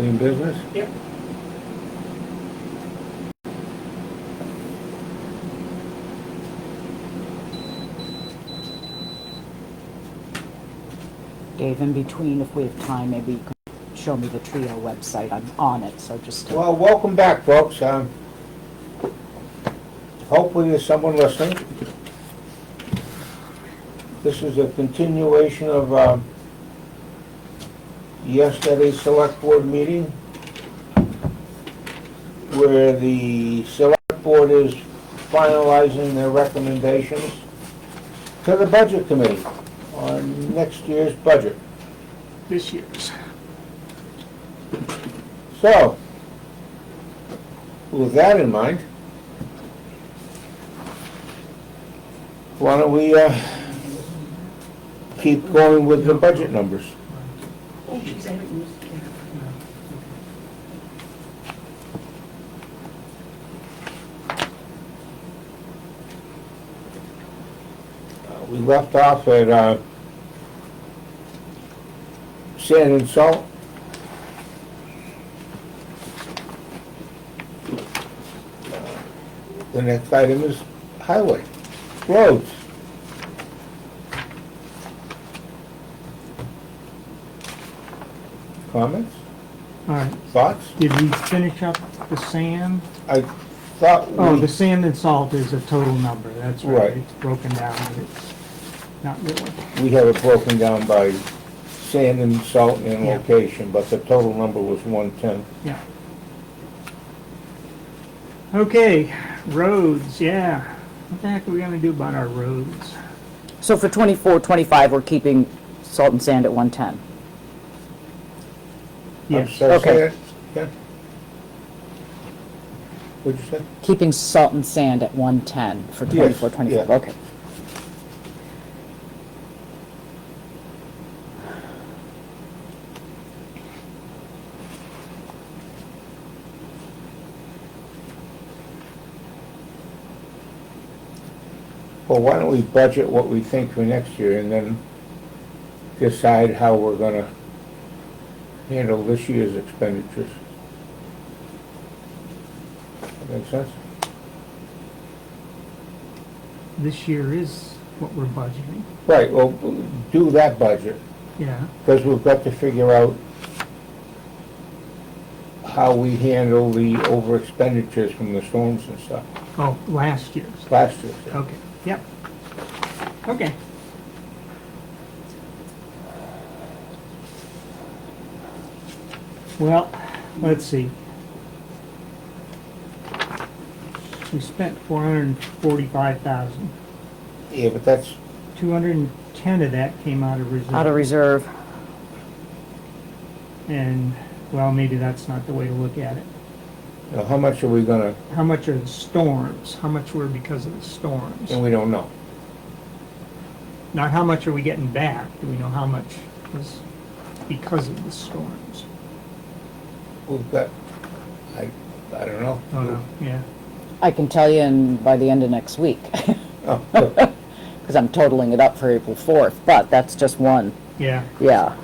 Doing business? Yep. Dave, in between, if we have time, maybe you could show me the Trio website. I'm on it, so just. Well, welcome back, folks. Hopefully there's someone listening. This is a continuation of yesterday's select board meeting, where the select board is finalizing their recommendations to the budget committee on next year's budget. This year's. So, with that in mind, why don't we keep going with the budget numbers? We left off at sand and salt. The next item is highway, roads. Comments, All right. thoughts? Did we finish up the sand? I thought Oh, we, the sand and salt is a total number, that's right. Right. It's broken down, but it's not really. we have it broken down by sand and salt and Yeah. location, but the total number was 110. Yeah. Okay, roads, yeah. What the heck are we gonna do about our roads? So for 24, 25, we're keeping salt and sand at 110. Yes. Sorry, Okay. say it again? What'd you say? Keeping salt and sand at 110 for 24, Yes, 25, yeah. okay. Well, why don't we budget what we think for next year and then decide how we're gonna handle this year's expenditures? That make sense? This year is what we're budgeting. Right, well, do that budget, Yeah, because we've got to figure out how we handle the over expenditures from the storms and stuff, oh, last year's. last year. Okay, yep. Okay. Well, let's see. We spent 445,000. Yeah, but that's, 210 of that came out of reserve. Out of reserve. And, well, maybe that's not the way to look at it. you know, how much are we gonna, How much are the storms? How much were because of the storms? and we don't know. Not how much are we getting back? Do we know how much was because of the storms? We've got, I don't know. Oh, no, yeah. I can tell you by the end of next week, Oh, good. because I'm totaling it up for April 4th, but that's just one. Yeah, Yeah.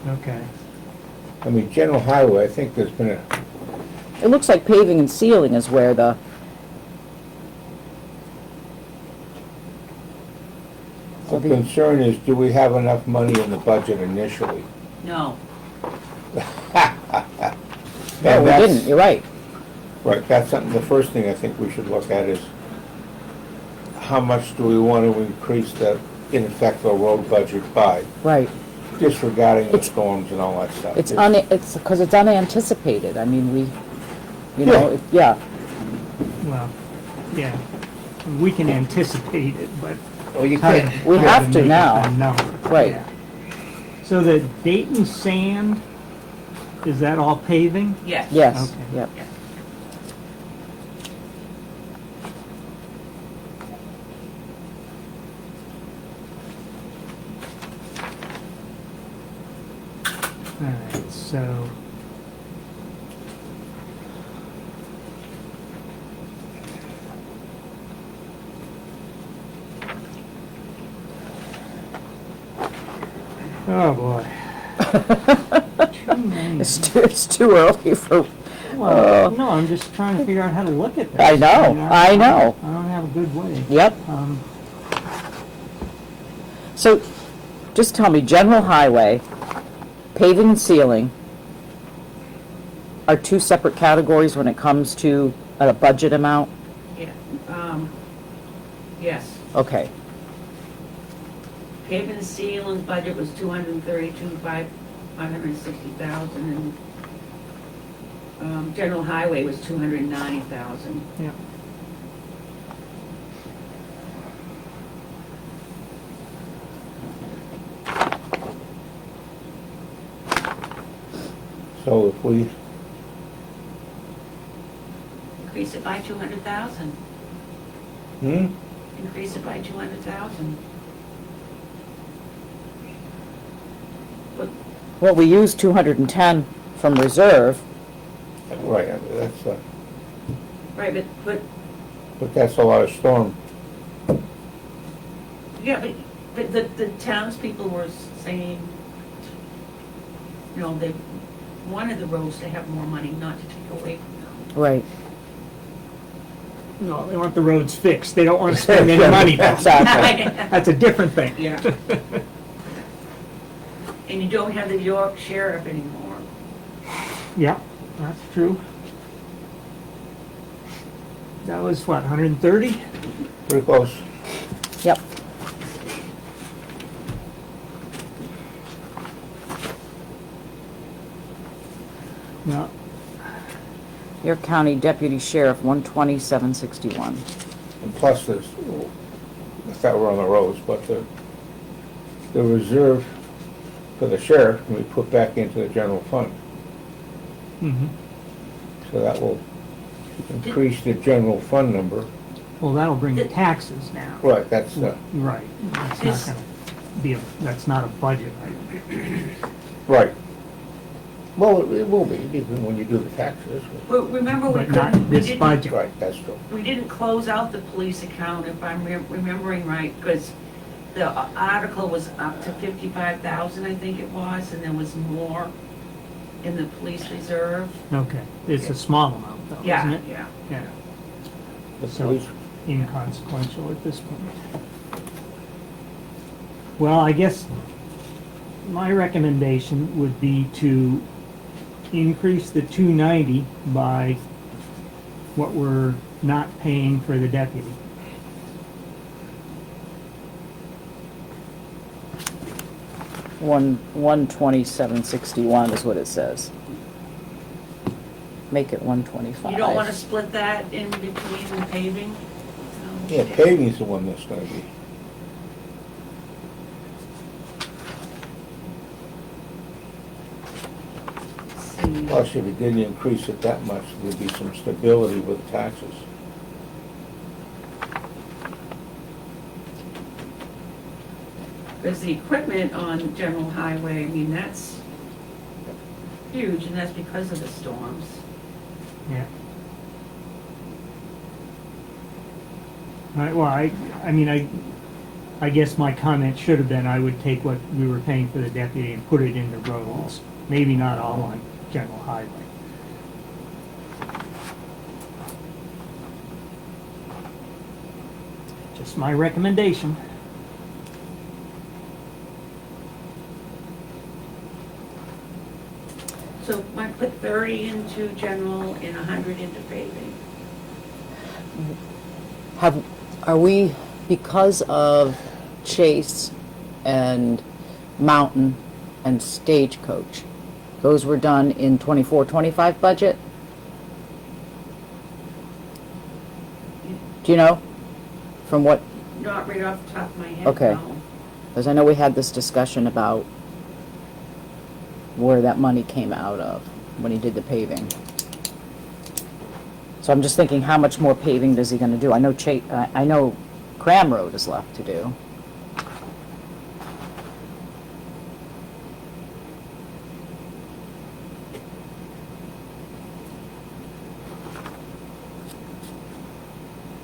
okay. I mean, general highway, I think there's been a, It looks like paving and sealing is where the, the concern is, do we have enough money in the budget initially? no. And No, we that's- didn't, you're right. Right, that's something, the first thing I think we should look at is how much do we want to increase the, in effect, the road budget by, Right. disregarding the storms and all that stuff. It's because it's unanticipated. I mean, you know, yeah. Well, yeah. We can anticipate it, but Well, you how can't, We how have to make it now. a number. Right. Yeah. So the Dayton sand, is that all paving? Yes. Yes, Okay. yep. All right, so. Oh, boy. It's too early for, Well, no, I'm just trying to figure out how to look at this. I know, mean, I know. I don't have a good way. Yep. So, just tell me, general highway, paving and sealing are two separate categories when it comes to a budget amount? Yeah, yes. Okay, Paving and sealing budget was 560,000, and, general highway was 290,000. Yeah. So if we, Increase it by 200,000, increase it by 200,000. But, well, we used 210 from reserve. right, that's, right, but that's a lot of storm. yeah, but the townspeople were saying, you know, they wanted the roads to have more money, not to take away from them. Right. No, they want the roads fixed. They don't want to spend any money back. Exactly. That's a different thing. Yeah. And you don't have the York sheriff anymore. Yeah, that's true. That was what, 130? Pretty close. Yep. No, Your county deputy sheriff, 12761. And plus there's, I thought we're on the roads, but the reserve for the sheriff can be put back into the general fund. mm-hmm. So that will increase the general fund number. Well, that'll bring the taxes down. Right, that's the, Right. That's not gonna be that's not a budget item. right. Well, it will be, even when you do the taxes. Well, remember, we But not couldn't, we this didn't, budget. Right, that's true. we didn't close out the police account, if I'm remembering right, because the article was up to 55,000, I think it was, and there was more in the police reserve. Okay, it's a small amount though, isn't Yeah, it? yeah. Yeah, The So- police, inconsequential at this point. Well, I guess my recommendation would be to increase the 290 by what we're not paying for the deputy. 12761 is what it says. Make it 125. You don't want to split that in between the paving? No? yeah, paving's the one that's gonna be. See. Plus, if you didn't increase it that much, there'd be some stability with taxes. Because the equipment on general highway, I mean, that's huge, and that's because of the storms. Yeah. Right, well, I mean, I guess my comment should have been I would take what we were paying for the deputy and put it into roads. Maybe not all on general highway. Just my recommendation. So might put 30 into general and 100 into paving. Are we, because of Chase and Mountain and Stagecoach, those were done in 24-25 budget? Do you know? From what, Not right off the top of my head, Okay. no. because I know we had this discussion about where that money came out of when he did the paving. So I'm just thinking, how much more paving is he gonna do? I know I know Cram Road is left to do.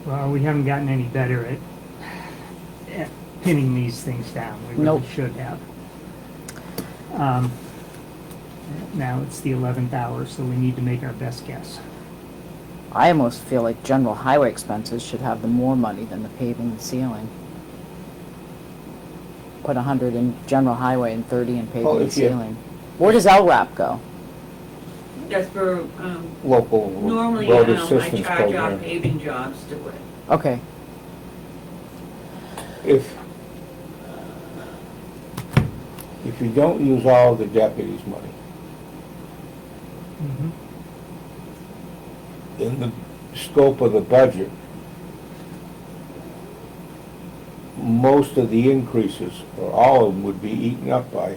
Well, we haven't gotten any better at pinning these things down. We really Nope. should have. Now it's the 11th hour, so we need to make our best guess. I almost feel like general highway expenses should have the more money than the paving and sealing. Put 100 in general highway and 30 in paving Well, and if you- sealing. Where does LRAP go? That's for, Local normally, road I assistance charge our program. paving jobs to it. Okay, If you don't use all the deputies' money, Mhm. in the scope of the budget, most of the increases, or all of them, would be eaten up by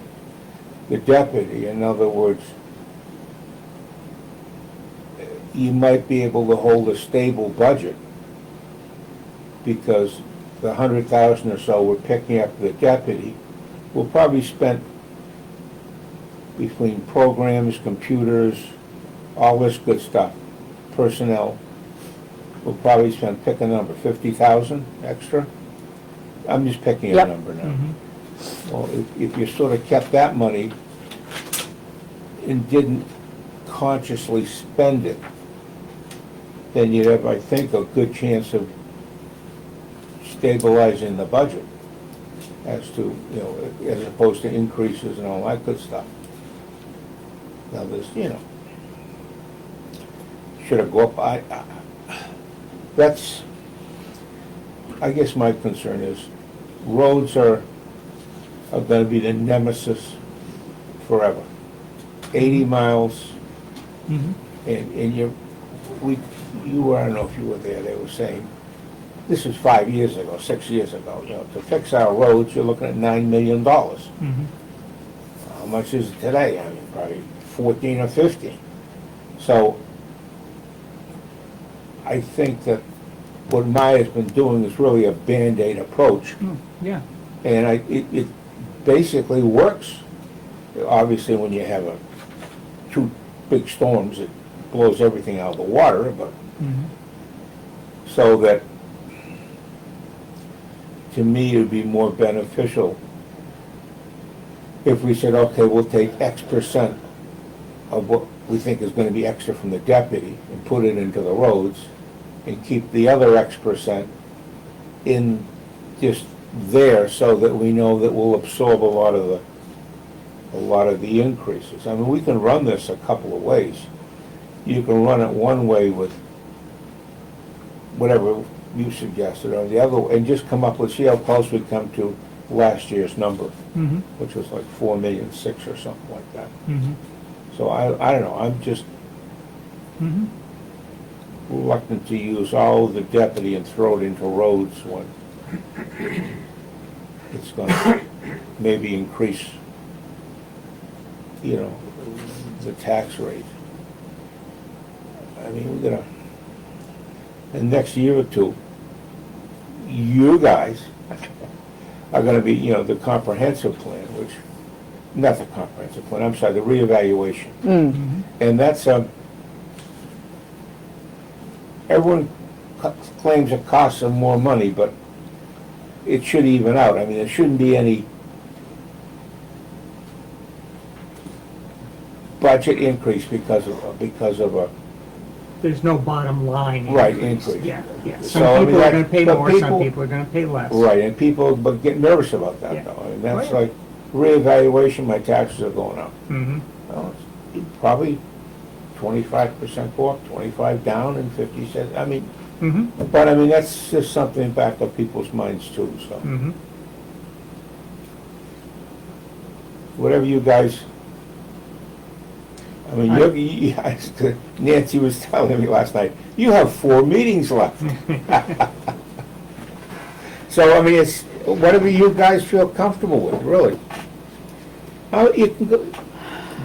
the deputy. In other words, you might be able to hold a stable budget because the 100,000 or so we're picking up the deputy will probably spent between programs, computers, all this good stuff, personnel, we'll probably spend, pick a number, 50,000 extra? I'm just picking a Yep. number now. Mhm. Well, if you sort of kept that money and didn't consciously spend it, then you'd have, I think, a good chance of stabilizing the budget as to, you know, as opposed to increases and all that good stuff. Now, this, you know, should it go up? That's, I guess my concern is, roads are gonna be the nemesis forever. 80 miles, Mhm. and you were, I don't know if you were there, they were saying, this was 5 years ago, 6 years ago, you know, to fix our roads, you're looking at $9 million. Mhm. How much is it today? I mean, probably 14 or 15. So, I think that what Maya's been doing is really a Band-Aid approach, Mm, Yeah. and it basically works. Obviously, when you have two big storms, it blows everything out of the water, but Mhm. so that, to me, it would be more beneficial if we said, okay, we'll take X percent of what we think is gonna be extra from the deputy and put it into the roads, and keep the other X percent in just there, so that we know that we'll absorb a lot of the increases. I mean, we can run this a couple of ways. You can run it one way with whatever you suggested, or the other, and just come up with, see how close we come to last year's number, Mhm. which was like 4,600,000 or something like that. Mhm. So I don't know, I'm just Mhm. reluctant to use all of the deputy and throw it into roads when it's gonna maybe increase, you know, the tax rate. I mean, we're gonna, in the next year or two, you guys are gonna be, you know, the comprehensive plan, which, not the comprehensive plan, I'm sorry, the reevaluation. Mm. Mhm. And that's, everyone claims it costs them more money, but it should even out. I mean, there shouldn't be any budget increase because of a, There's no bottom line. Right, increase. Yeah, yeah. So, Some I mean, people are that- gonna pay but more, some people- people are gonna pay less. right, and people, but get nervous about Yeah. that though. I mean, that's Oh, yeah. like reevaluation, my taxes are going up. Mhm. Well, it's probably 25% go up, 25 down, and 50 cents. I mean, Mhm. but I mean, that's just something back of people's minds too, so. Mhm. Whatever you guys, I mean, Nancy was telling me last night, you have 4 meetings left. So, I mean, it's whatever you guys feel comfortable with, really. You can go,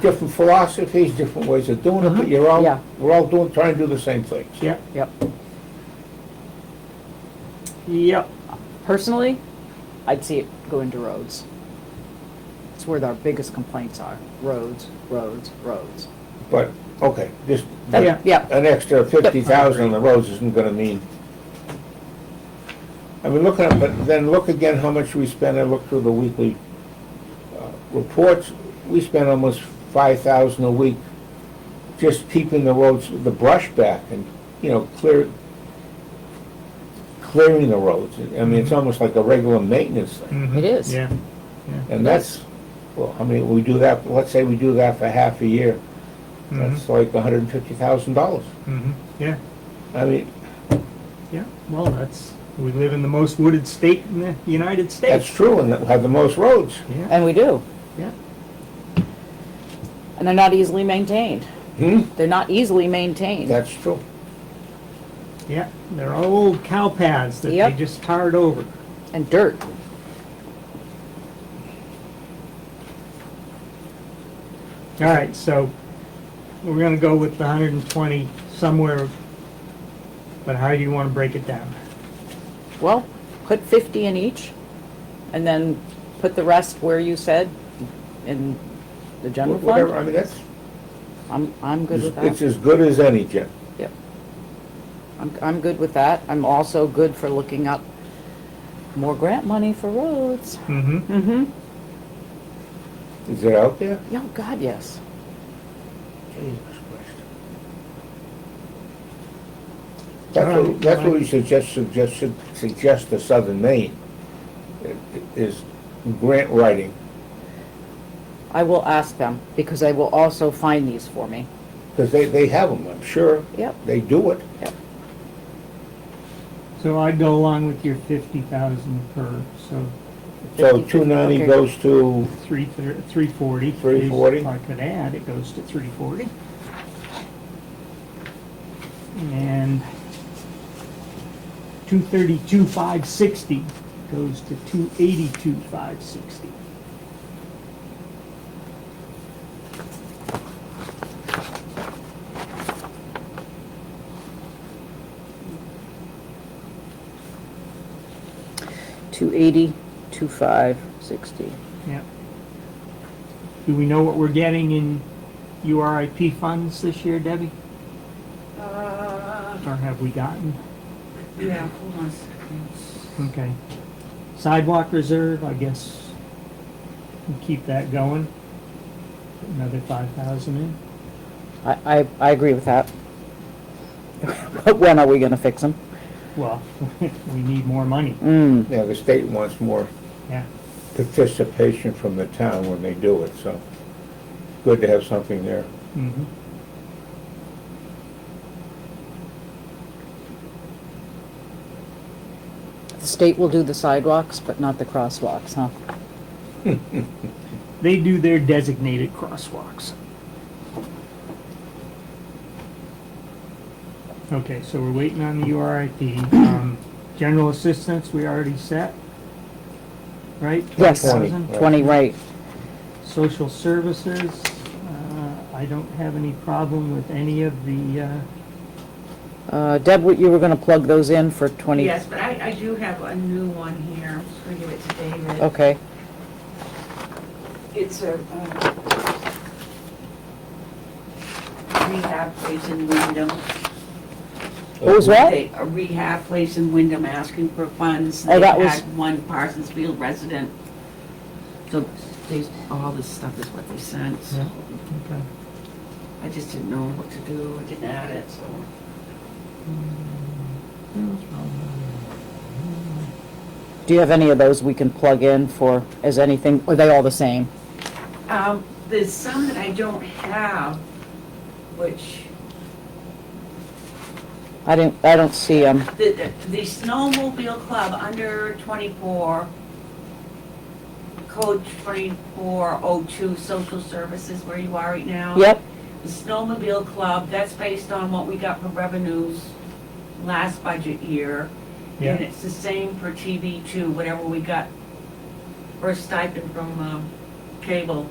different philosophies, different ways of doing it, but you're all, Yeah. we're all trying to do the same things. Yeah, Yep. yep. Personally, I'd see it go into roads. It's where our biggest complaints are. Roads, roads, roads. But, okay, just Yeah. Yeah. an extra 50,000 on the roads isn't gonna mean. I mean, look at, but then look again how much we spend. I looked through the weekly reports. We spend almost 5,000 a week, just keeping the roads, the brush back and, you know, clearing the roads. I mean, it's almost like a regular maintenance thing. Mhm. It is. Yeah, And that's, well, I mean, we do that, let's say we do that for half a year. That's like $150,000. yeah, I mean, yeah. Well, we live in the most wooded state in the United that's States. true, and have the most roads. Yeah, And we do. yeah. And they're not easily maintained. They're not easily maintained. That's true. Yeah, they're all old cow paths that they Yep. just tarred over. And dirt. All right, so we're gonna go with the 120 somewhere, but how do you want to break it down? Well, put 50 in each, and then put the rest where you said, in the general Whatever, fund. I mean, that's, I'm good with it's that. as good as any, Jim. Yep. I'm good with that. I'm also good for looking up more grant money for roads. Mm-hmm. Mm-hmm. Is it out there? Oh, God, yes. Jesus Christ. That's what we suggest to Southern Maine, is grant writing. I will ask them, because they will also find these for me. Because they have them, I'm sure. Yep. They do it. Yep. So I'd go along with your 50,000 per, so So 50, 290 okay. goes to, 340. 340. If I could add, it goes to 340. And 232,560 goes to 282,560. $280,560. Yeah. Do we know what we're getting in URIP funds this year, Debbie? Or have we gotten? Yeah, hold on a second. Okay. Sidewalk reserve, I guess we'll keep that going. Put another 5,000 in. I agree with that. But when are we gonna fix them? Well, we need more money. yeah, the state wants more Yeah. participation from the town when they do it, so good to have something there. Mm-hmm. The state will do the sidewalks, but not the crosswalks, huh? They do their designated crosswalks. Okay, so we're waiting on the URIP. General assistance, we already set, right? Yes, 20,000? 20, right. Social services, I don't have any problem with any of the, Deb, what you were gonna plug those in for 20? Yes, but I do have a new one here. I'm just gonna give it to David. Okay, It's a rehab place in Wyndham. what was that? A rehab place in Wyndham asking for funds. Oh, that They was- had one Parsonsfield resident. So all this stuff is what they sent. So yeah, okay. I just didn't know what to do. I didn't add it, so. Do you have any of those we can plug in for, as anything, or are they all the same? There's some that I don't have, which, I don't see them. the snowmobile club under 24, code 2402, social services, where you are right now. Yep, The snowmobile club, that's based on what we got for revenues last budget year. Yeah. And it's the same for TV2, whatever we got for a stipend from cable,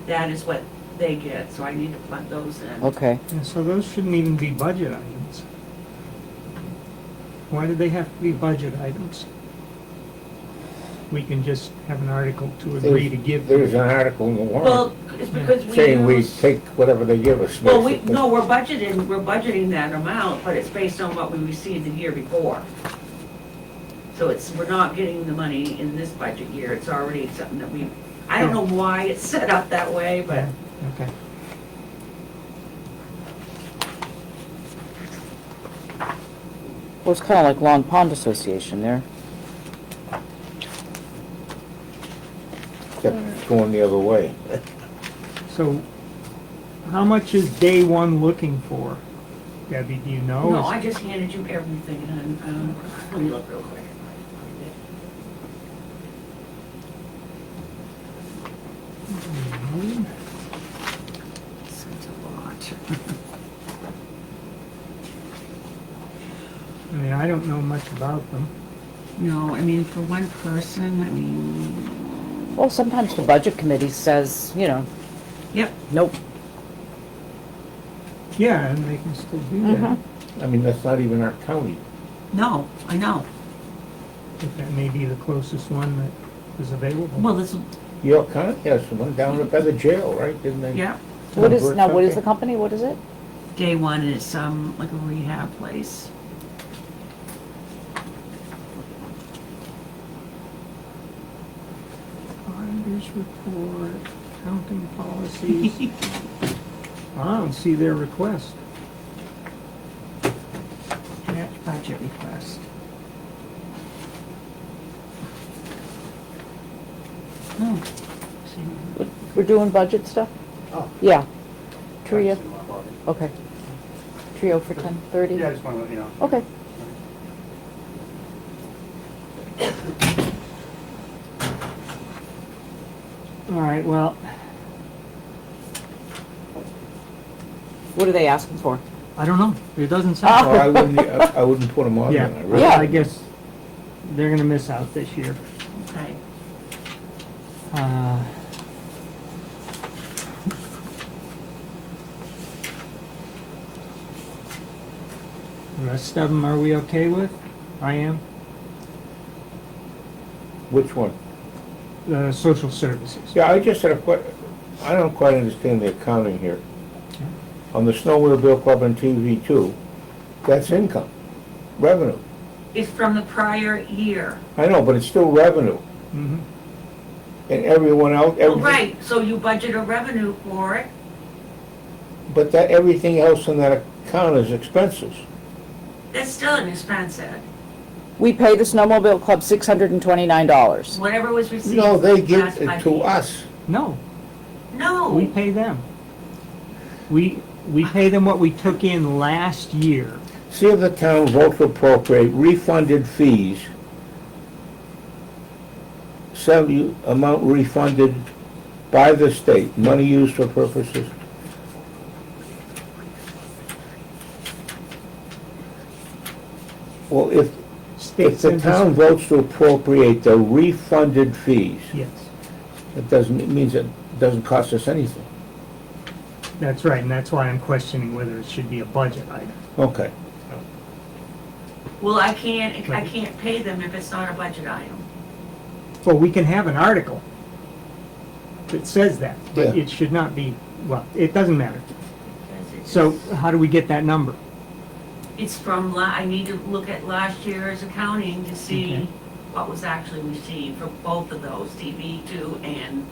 that is what they get, so I need to plug those in. okay. Yeah, so those shouldn't even be budget items. Why do they have to be budget items? We can just have an article to agree to give. There's an article in the warrant Well, it's because we saying we use, take whatever they give us. well, basically. no, we're budgeting that amount, but it's based on what we received the year before. So we're not getting the money in this budget year, it's already something that I don't know why it's set up that way, but Yeah, okay. Well, it's kinda like Long Pond Association there. Except going the other way. So, how much is day one looking for? Debbie, do you know? No, I just handed you everything, and, let me look real quick. Such a lot. I mean, I don't know much about them. No, I mean, for one person, I mean, Well, sometimes the budget committee says, you know, yep, nope. Yeah, and they can still do that. Mhm. I mean, that's not even our county. no, I know. But that may be the closest one that is available. Well, this, York County has one down by the jail, right? Didn't they? yeah, What is, Convert now, what is the something? company? What is it? day one is, like a rehab place. Auditor's report, accounting policies. I don't see their request. Match budget request. Oh, see. We're doing budget stuff? Oh. Yeah. Trio, Actually, my body. okay. Trio for 10:30? Yeah, I just want to let you know. Okay. All right, well, What are they asking for? I don't know. It doesn't Oh. sound. Well, I wouldn't put them on Yeah, then, I really. Yeah. I guess they're gonna miss out this year. Okay. Uh, The rest of them, are we okay with? I am. Which one? The social services. Yeah, I just had a I don't quite understand the accounting here. On the Snowmobile Club and TV too, that's income, revenue. It's from the prior year. I know, but it's still revenue. Mhm. And everyone else, Well, every, right, so you budget a revenue for it. but that, everything else in that account is expenses. That's still an expense, Ed. We pay the Snowmobile Club $629. Whatever was received. No, they give last it to budget year. us. No, we No, pay them. We pay them what we took in last year. See if the town vote to appropriate refunded fees, amount refunded by the state, money used for purposes. Well, if State the sends town us. votes to appropriate the refunded fees, Yes, it doesn't, it means it doesn't cost us anything. that's right, and that's why I'm questioning whether it should be a budget item. Okay. well, I can't pay them if it's not a budget item. Well, we can have an article that says that, but Yeah. it should not be, well, it doesn't matter. Because it's- So how do we get that number? It's from, I need to look at last year's accounting to Okay. see what was actually received for both of those, TV2 and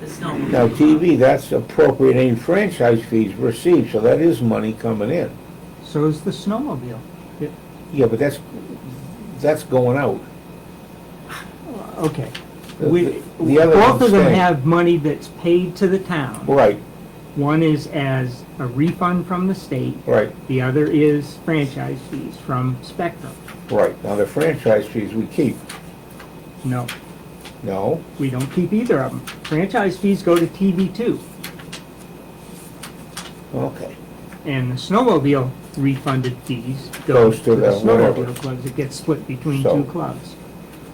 the snow. Now, TV, that's appropriating franchise fees received, so that is money coming in. So is the snowmobile. Yeah, but that's going out. Okay. The- We, the other both one's of them staying. have money that's paid to the town. Right, One is as a refund from the state, right, the other is franchise fees from Spectrum. right. Now, the franchise fees we keep. No, No? we don't keep either of them. Franchise fees go to TV2, Okay. and the snowmobile refunded fees Goes to the whatever. snowmobile clubs. It gets split between So- two clubs.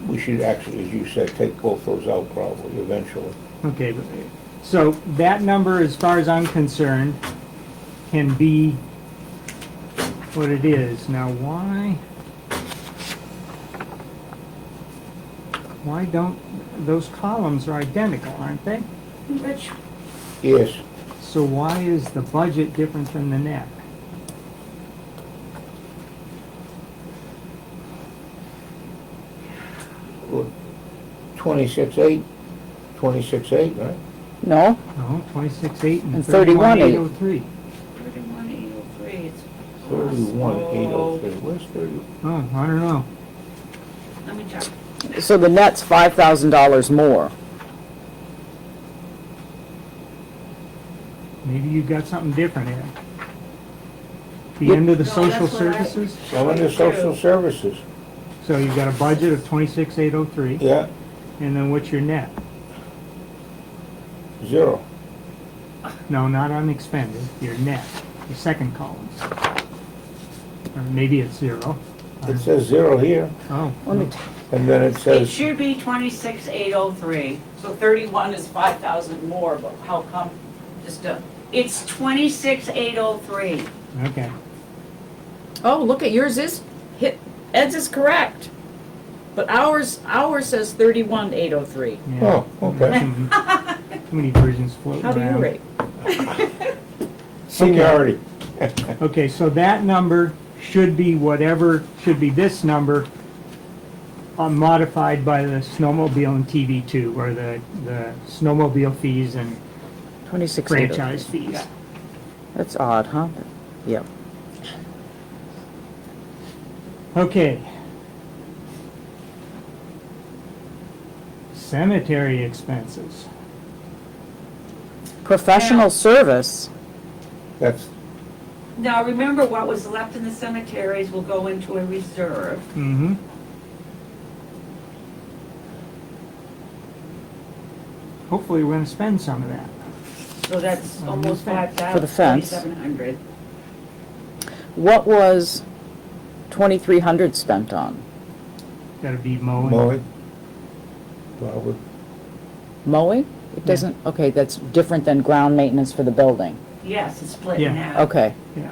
We should actually, as you said, take both those out probably eventually. Okay, so that number, as far as I'm concerned, can be what it is. Now, why don't, those columns are identical, aren't they? Rich, Yes, So why is the budget different than the net? well, 26.8, 26.8, right? No? No, 26.8 and And 31.803. 31,803, it's 31, 803, where's 30? Oh, I don't know. Let me check. So the net's $5,000 more. Maybe you got something different, Ed. The end of the No, social that's what I- services, So under social services, so you've got a budget of 26,803, yeah, and then what's your net? 0. No, not unexpended, your net, the second column. Or maybe it's 0. It says 0 here, Oh, Let me, and then it It says, should be 26,803. So 31 is 5,000 more, but how come? It's 26,803. okay. Oh, look at yours is, Ed's is correct. But ours says 31,803. Yeah. oh, okay. Too many versions floating How do you around. rate? Seniority. Okay, so that number should be whatever, should be this number, modified by the snowmobile and TV2, or the snowmobile fees and 26,803. franchise fees. That's odd, huh? Yep. Okay. Cemetery expenses. Professional service, That's, Now, remember, what was left in the cemeteries will go into a reserve. Mm-hmm. Hopefully, we're gonna spend some of that. So that's On almost the fence. 5,000. For the fence. 2,700. what was 2,300 spent on? Gotta be mowing. mowing. Probably. Mowing? It doesn't, okay, that's different than ground maintenance for the building. Yes, it's split in Yeah. half. Okay, Yeah.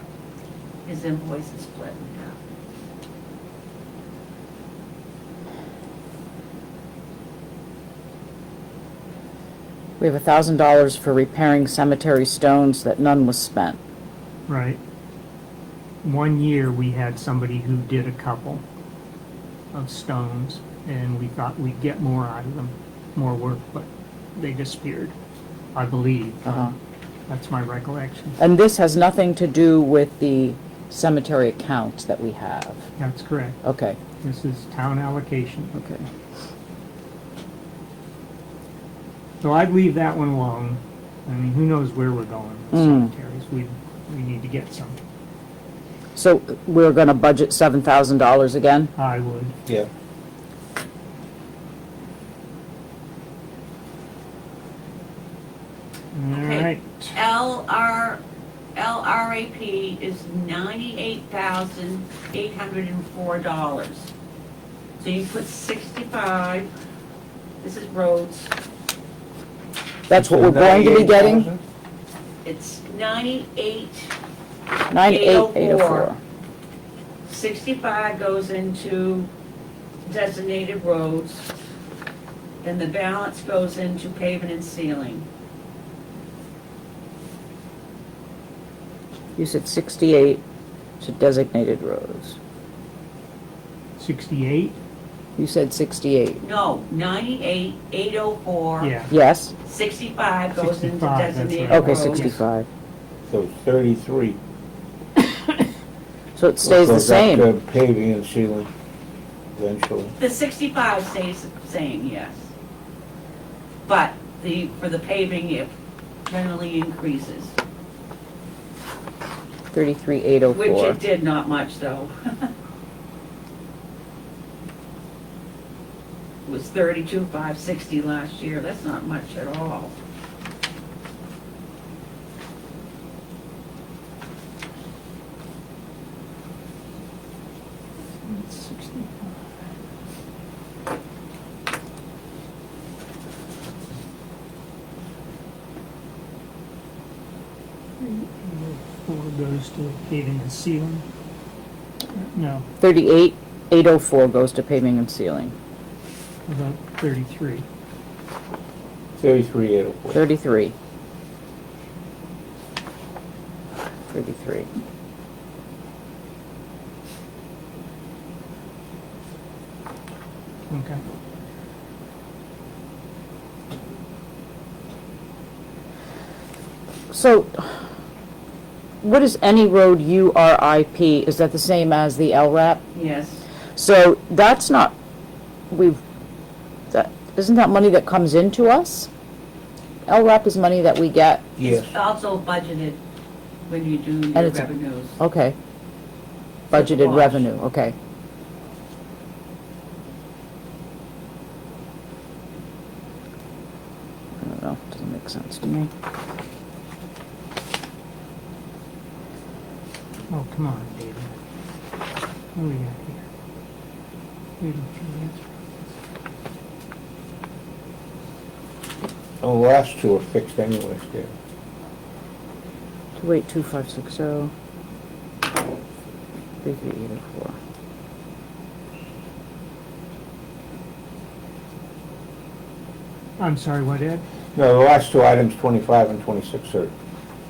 His invoice is split in half. we have $1,000 for repairing cemetery stones that none was spent. Right. One year, we had somebody who did a couple of stones, and we thought we'd get more out of them, more work, but they disappeared, I believe. Uh-huh. That's my recollection. And this has nothing to do with the cemetery accounts that we have. That's correct. Okay, This is town allocation. okay. So I'd leave that one alone. I mean, who knows where we're going with Mm. cemeteries? We need to get some. So we're gonna budget $7,000 again? I would. Yeah. All Okay. right. LRAP is $98,804. So you put 65, this is roads, That's what we're going to be getting? 98,000? it's 98, 98,804. 65 goes into designated roads, and the balance goes into paving and sealing. You said 68 to designated roads. 68? You said 68. No, 98,804. Yeah. Yes? 65 goes into 65, that's designated right. Okay, roads. 65. So 33. So it stays the Goes up same. to paving and sealing eventually. The 65 stays the same, yes. But for the paving, it generally increases, which 33,804. it did not much though. It was 32,560 last year, that's not much at all. It's 65. Four goes to paving and sealing. No, 38,804 goes to paving and sealing. about 33. 33,804. 33. 33. Okay. So, what is any road URIP? Is that the same as the LRAP? Yes. So that's not, isn't that money that comes into us? LRAP is money that we get, Yes. It's also budgeted when you do And your it's a- revenues. okay. So it's a Budgeted wash. revenue, okay. I don't know, doesn't make sense to me. Oh, come on, David. What do we got here? 32, Oh, the last two are fixed anyways, Dave. 282560. 3384. I'm sorry, what, Ed? No, the last two items, 25 and 26, are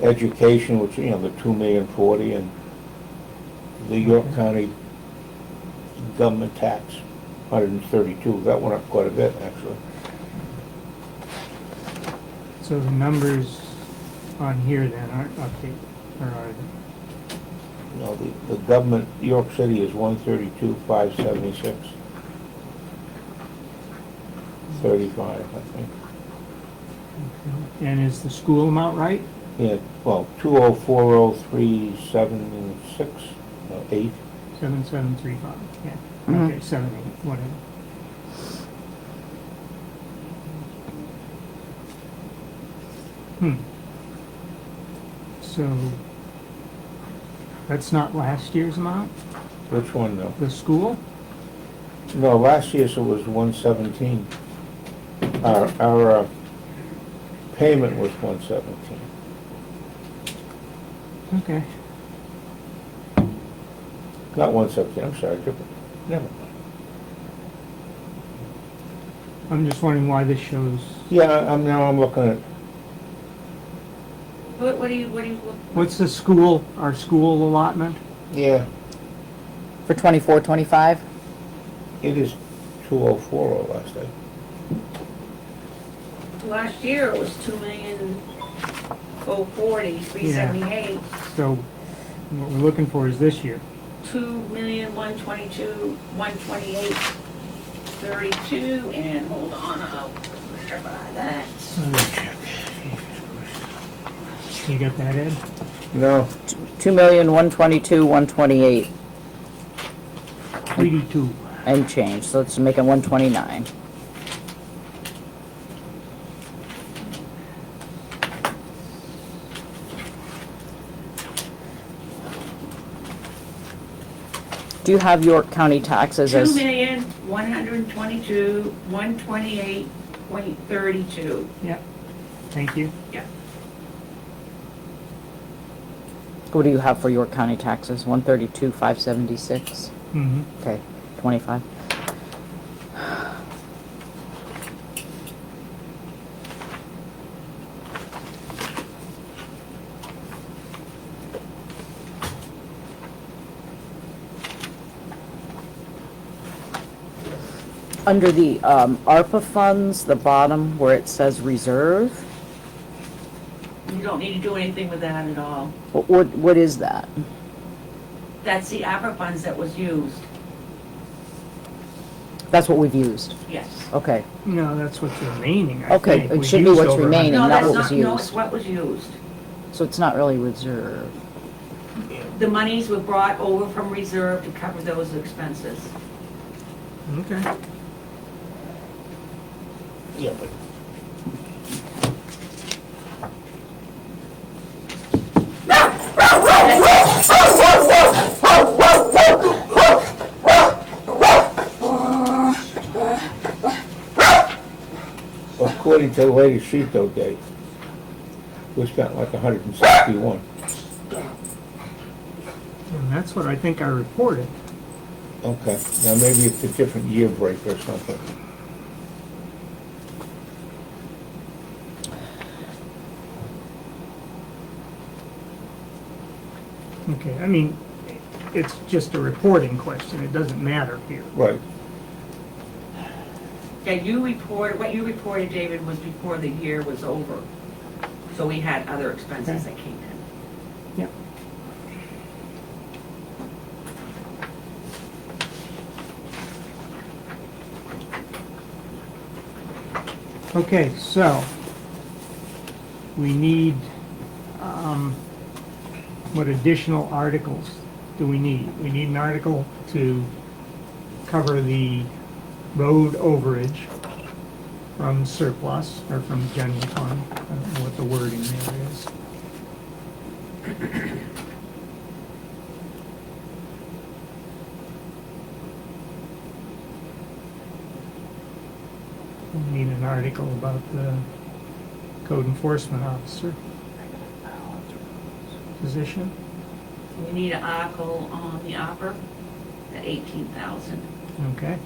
education, which, you know, the 2,040,000, and the York County government tax, 132. That went up quite a bit, actually. So the numbers on here then aren't updated, or are they? No, the government, York City is 132,576. 35, I think. And is the school amount right? Yeah, well, 2040376, 8. 7735, yeah. Mhm. Okay, 78, whatever. So, that's not last year's amount, Which one, though? the school? No, last year's it was 117. Our payment was 117. Okay. Not 117, I'm sorry, different. Never mind. I'm just wondering why this shows, Yeah, I'm looking at, What do you, what's the school, our school allotment? yeah, For 24, 25? it is 2040 last day. last year it was 2,040,378. So, what we're looking for is this year. 2,122,128,32, and hold on, I'll verify that. You got that, Ed? No, 2,122,128 82. and change, so let's make it 129. Do you have York County taxes as? 2,122,128.32. Yep. Thank you. What do you have for York County taxes? 132,576. Mm-hmm. Okay, 25. Under the ARPA funds, the bottom where it says reserve, You don't need to do anything with that at all. what is that? That's the ARPA funds that was used, That's what we've used. yes. Okay, No, that's what's remaining, I Okay, think. it We should be used what's over remaining. 100. No, not that's what was not, no, used. it's what was used. so it's not really reserve. The monies were brought over from reserve to cover those expenses. Okay. yeah, but according to the latest sheet though, Dave, we spent like 161. And that's what I think I reported. Okay, now maybe it's a different year break or something. Okay, I mean, it's just a reporting question. It doesn't matter here. Right, Yeah, what you reported, David, was before the year was over. So we had other expenses that came in. Yep. Okay, so, we need, what additional articles do we need? We need an article to cover the road overage from surplus, or from general fund. I don't know what the wording there is. We need an article about the code enforcement officer position. We need an article on the opera, the 18,000. Okay.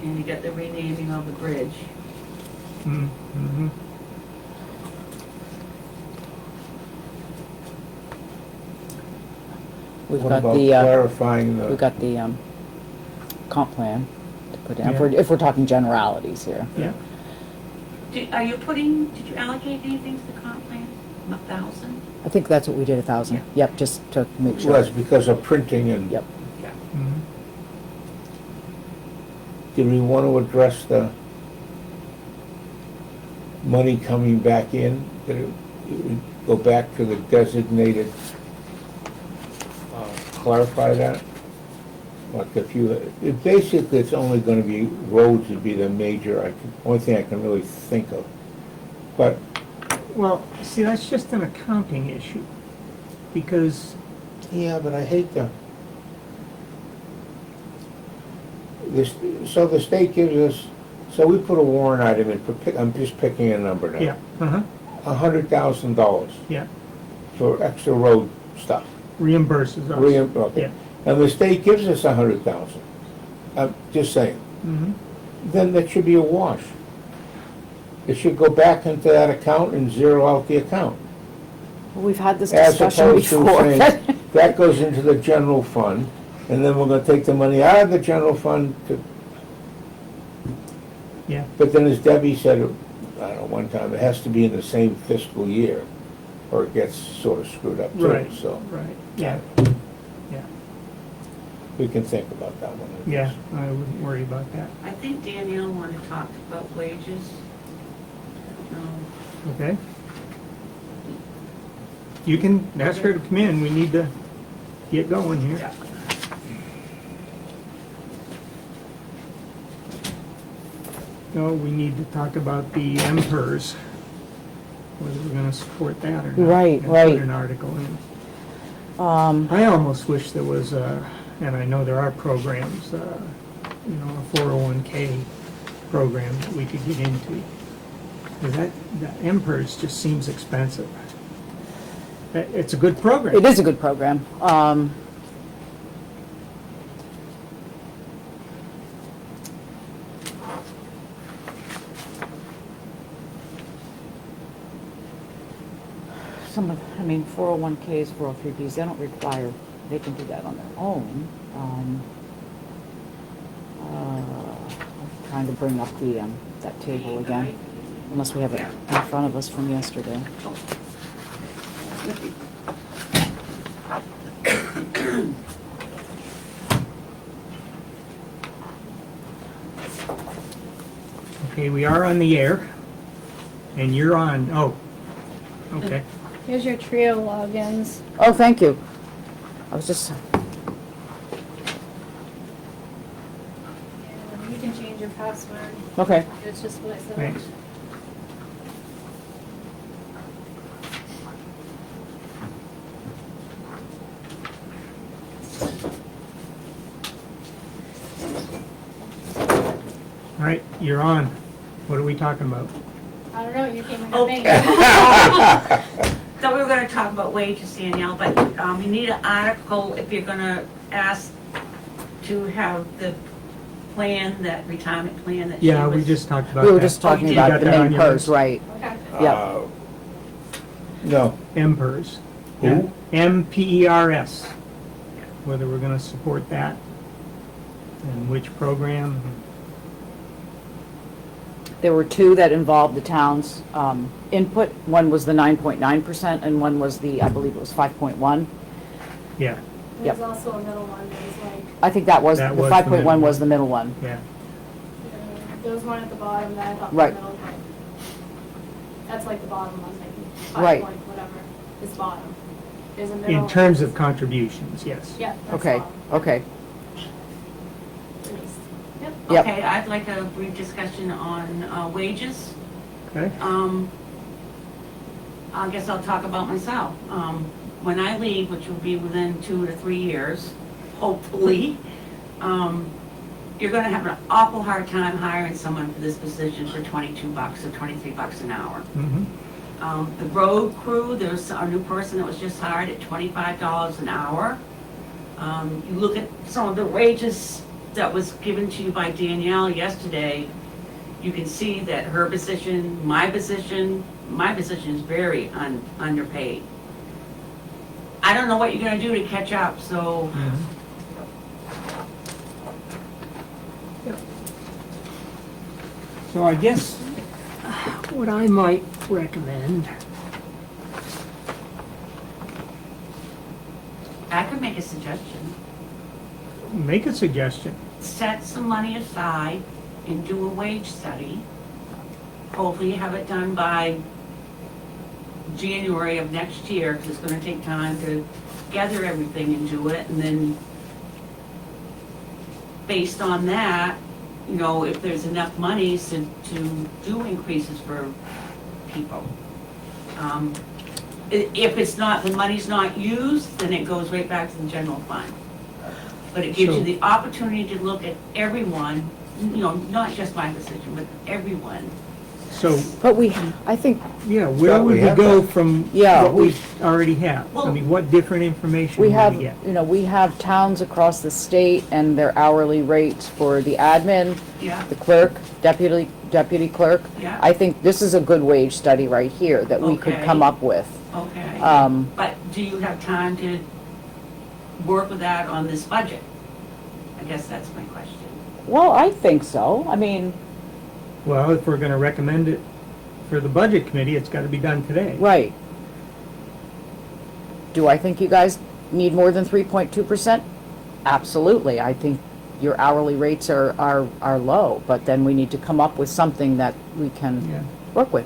And you got the renaming of the bridge. Mm-hmm. We've What got about the, clarifying we've the, got the, comp plan to put in, Yeah. if we're talking generalities here. Yeah. Did you allocate anything to the comp plan? 1,000? I think that's what we did, 1,000. Yeah. Yep, just to make sure. was because of printing and. Yep. Mhm. Did we want to address the money coming back in? Did it would go back to the designated, clarify that? Like if you, basically it's only gonna be, roads would be the major, only thing I can really think of. But, Well, see, that's just an accounting issue, because, yeah, but I hate the, this, so the state gives us, so we put a warrant item in, I'm just picking a number now. yeah, uh-huh, $100,000 yeah, for extra road stuff. reimburses us. Okay. Yeah. And the state gives us 100,000. I'm just saying, Mhm. then that should be a wash. It should go back into that account and zero out the account. Well, we've had this As discussion opposed to before. saying, that goes into the general fund, and then we're gonna take the money out of the general fund to, Yeah, but then as Debbie said, I don't know, one time, it has to be in the same fiscal year, or it gets sort of screwed up too, right, so right, yeah, yeah, we can think about that one. I yeah, guess. I wouldn't worry about that, I think Danielle wanted to talk about wages. okay? You can ask her to come in, we need to get going here. Yeah. No, we need to talk about the MPERS, whether we're gonna support that or not. Right, and right. Put an article in. Um, I almost wish there was a, and I know there are programs, you know, a 401K program that we could get into. But that MPERS just seems expensive. It's a good program. it is a good program. Some of, I mean, 401Ks, 403Bs, they don't require, they can do that on their own. I'm trying to bring up the, that table again, unless we have it in front of us from yesterday. Okay, we are on the air, and you're on, oh, okay. Here's your trio logins. Oh, thank you. I was just, And you can change your password. okay. It's just what I said. Thanks. All right, you're on. What are we talking about? I don't know, you came in Oh. me. Thought we were gonna talk about wages, Danielle, but you need an article if you're gonna ask to have the plan, that retirement plan that she Yeah, we was- just talked about We were that. just talking you about got the that on main your purse, list? right. Okay. Yeah. No, MPERS. Who? MPERS. Whether we're gonna support that. And which program? There were two that involved the town's input. One was the 9.9% and one was the, I believe it was 5.1. Yeah, Yep. There's also a middle one that was like, I think that was, the That was the 5.1 middle was one. the middle one. yeah. there was one at the bottom that I thought was Right. middle, but that's like the bottom one, like Right. 5 point whatever, is bottom. There's a middle. In terms of contributions, yes. Yeah, that's Okay, bottom. okay. Yep. Yep. Okay, I'd like a brief discussion on wages. Okay, I guess I'll talk about myself. When I leave, which will be within 2 to 3 years, hopefully, you're gonna have an awful hard time hiring someone for this position for $22 or $23 an hour. The road crew, there's a new person that was just hired at $25 an hour. You look at some of the wages that was given to you by Danielle yesterday, you can see that her position, my position is very underpaid. I don't know what you're gonna do to catch up, so so I guess what I might recommend, I could make a suggestion. make a suggestion. Set some money aside and do a wage study. Hopefully have it done by January of next year, because it's gonna take time to gather everything and do it, and then based on that, you know, if there's enough money to do increases for people. If it's not, the money's not used, then it goes right back to the general fund. But it gives you So- the opportunity to look at everyone, you know, not just my position, but everyone. So, But I think, yeah, where Thought would we we had go that. from Yeah, what we already have? I Well- mean, what different information we would have, we get? we have towns across the state and their hourly rates for the admin, Yeah, the clerk, deputy clerk. yeah, I think this is a good wage study right here that we could Okay. come up with. okay. Um, But do you have time to work with that on this budget? I guess that's my question. Well, I think so. I mean, Well, if we're gonna recommend it for the budget committee, it's gotta be done today. right. Do I think you guys need more than 3.2%? Absolutely. I think your hourly rates are low, but then we need to come up with something that we can Yeah, work with.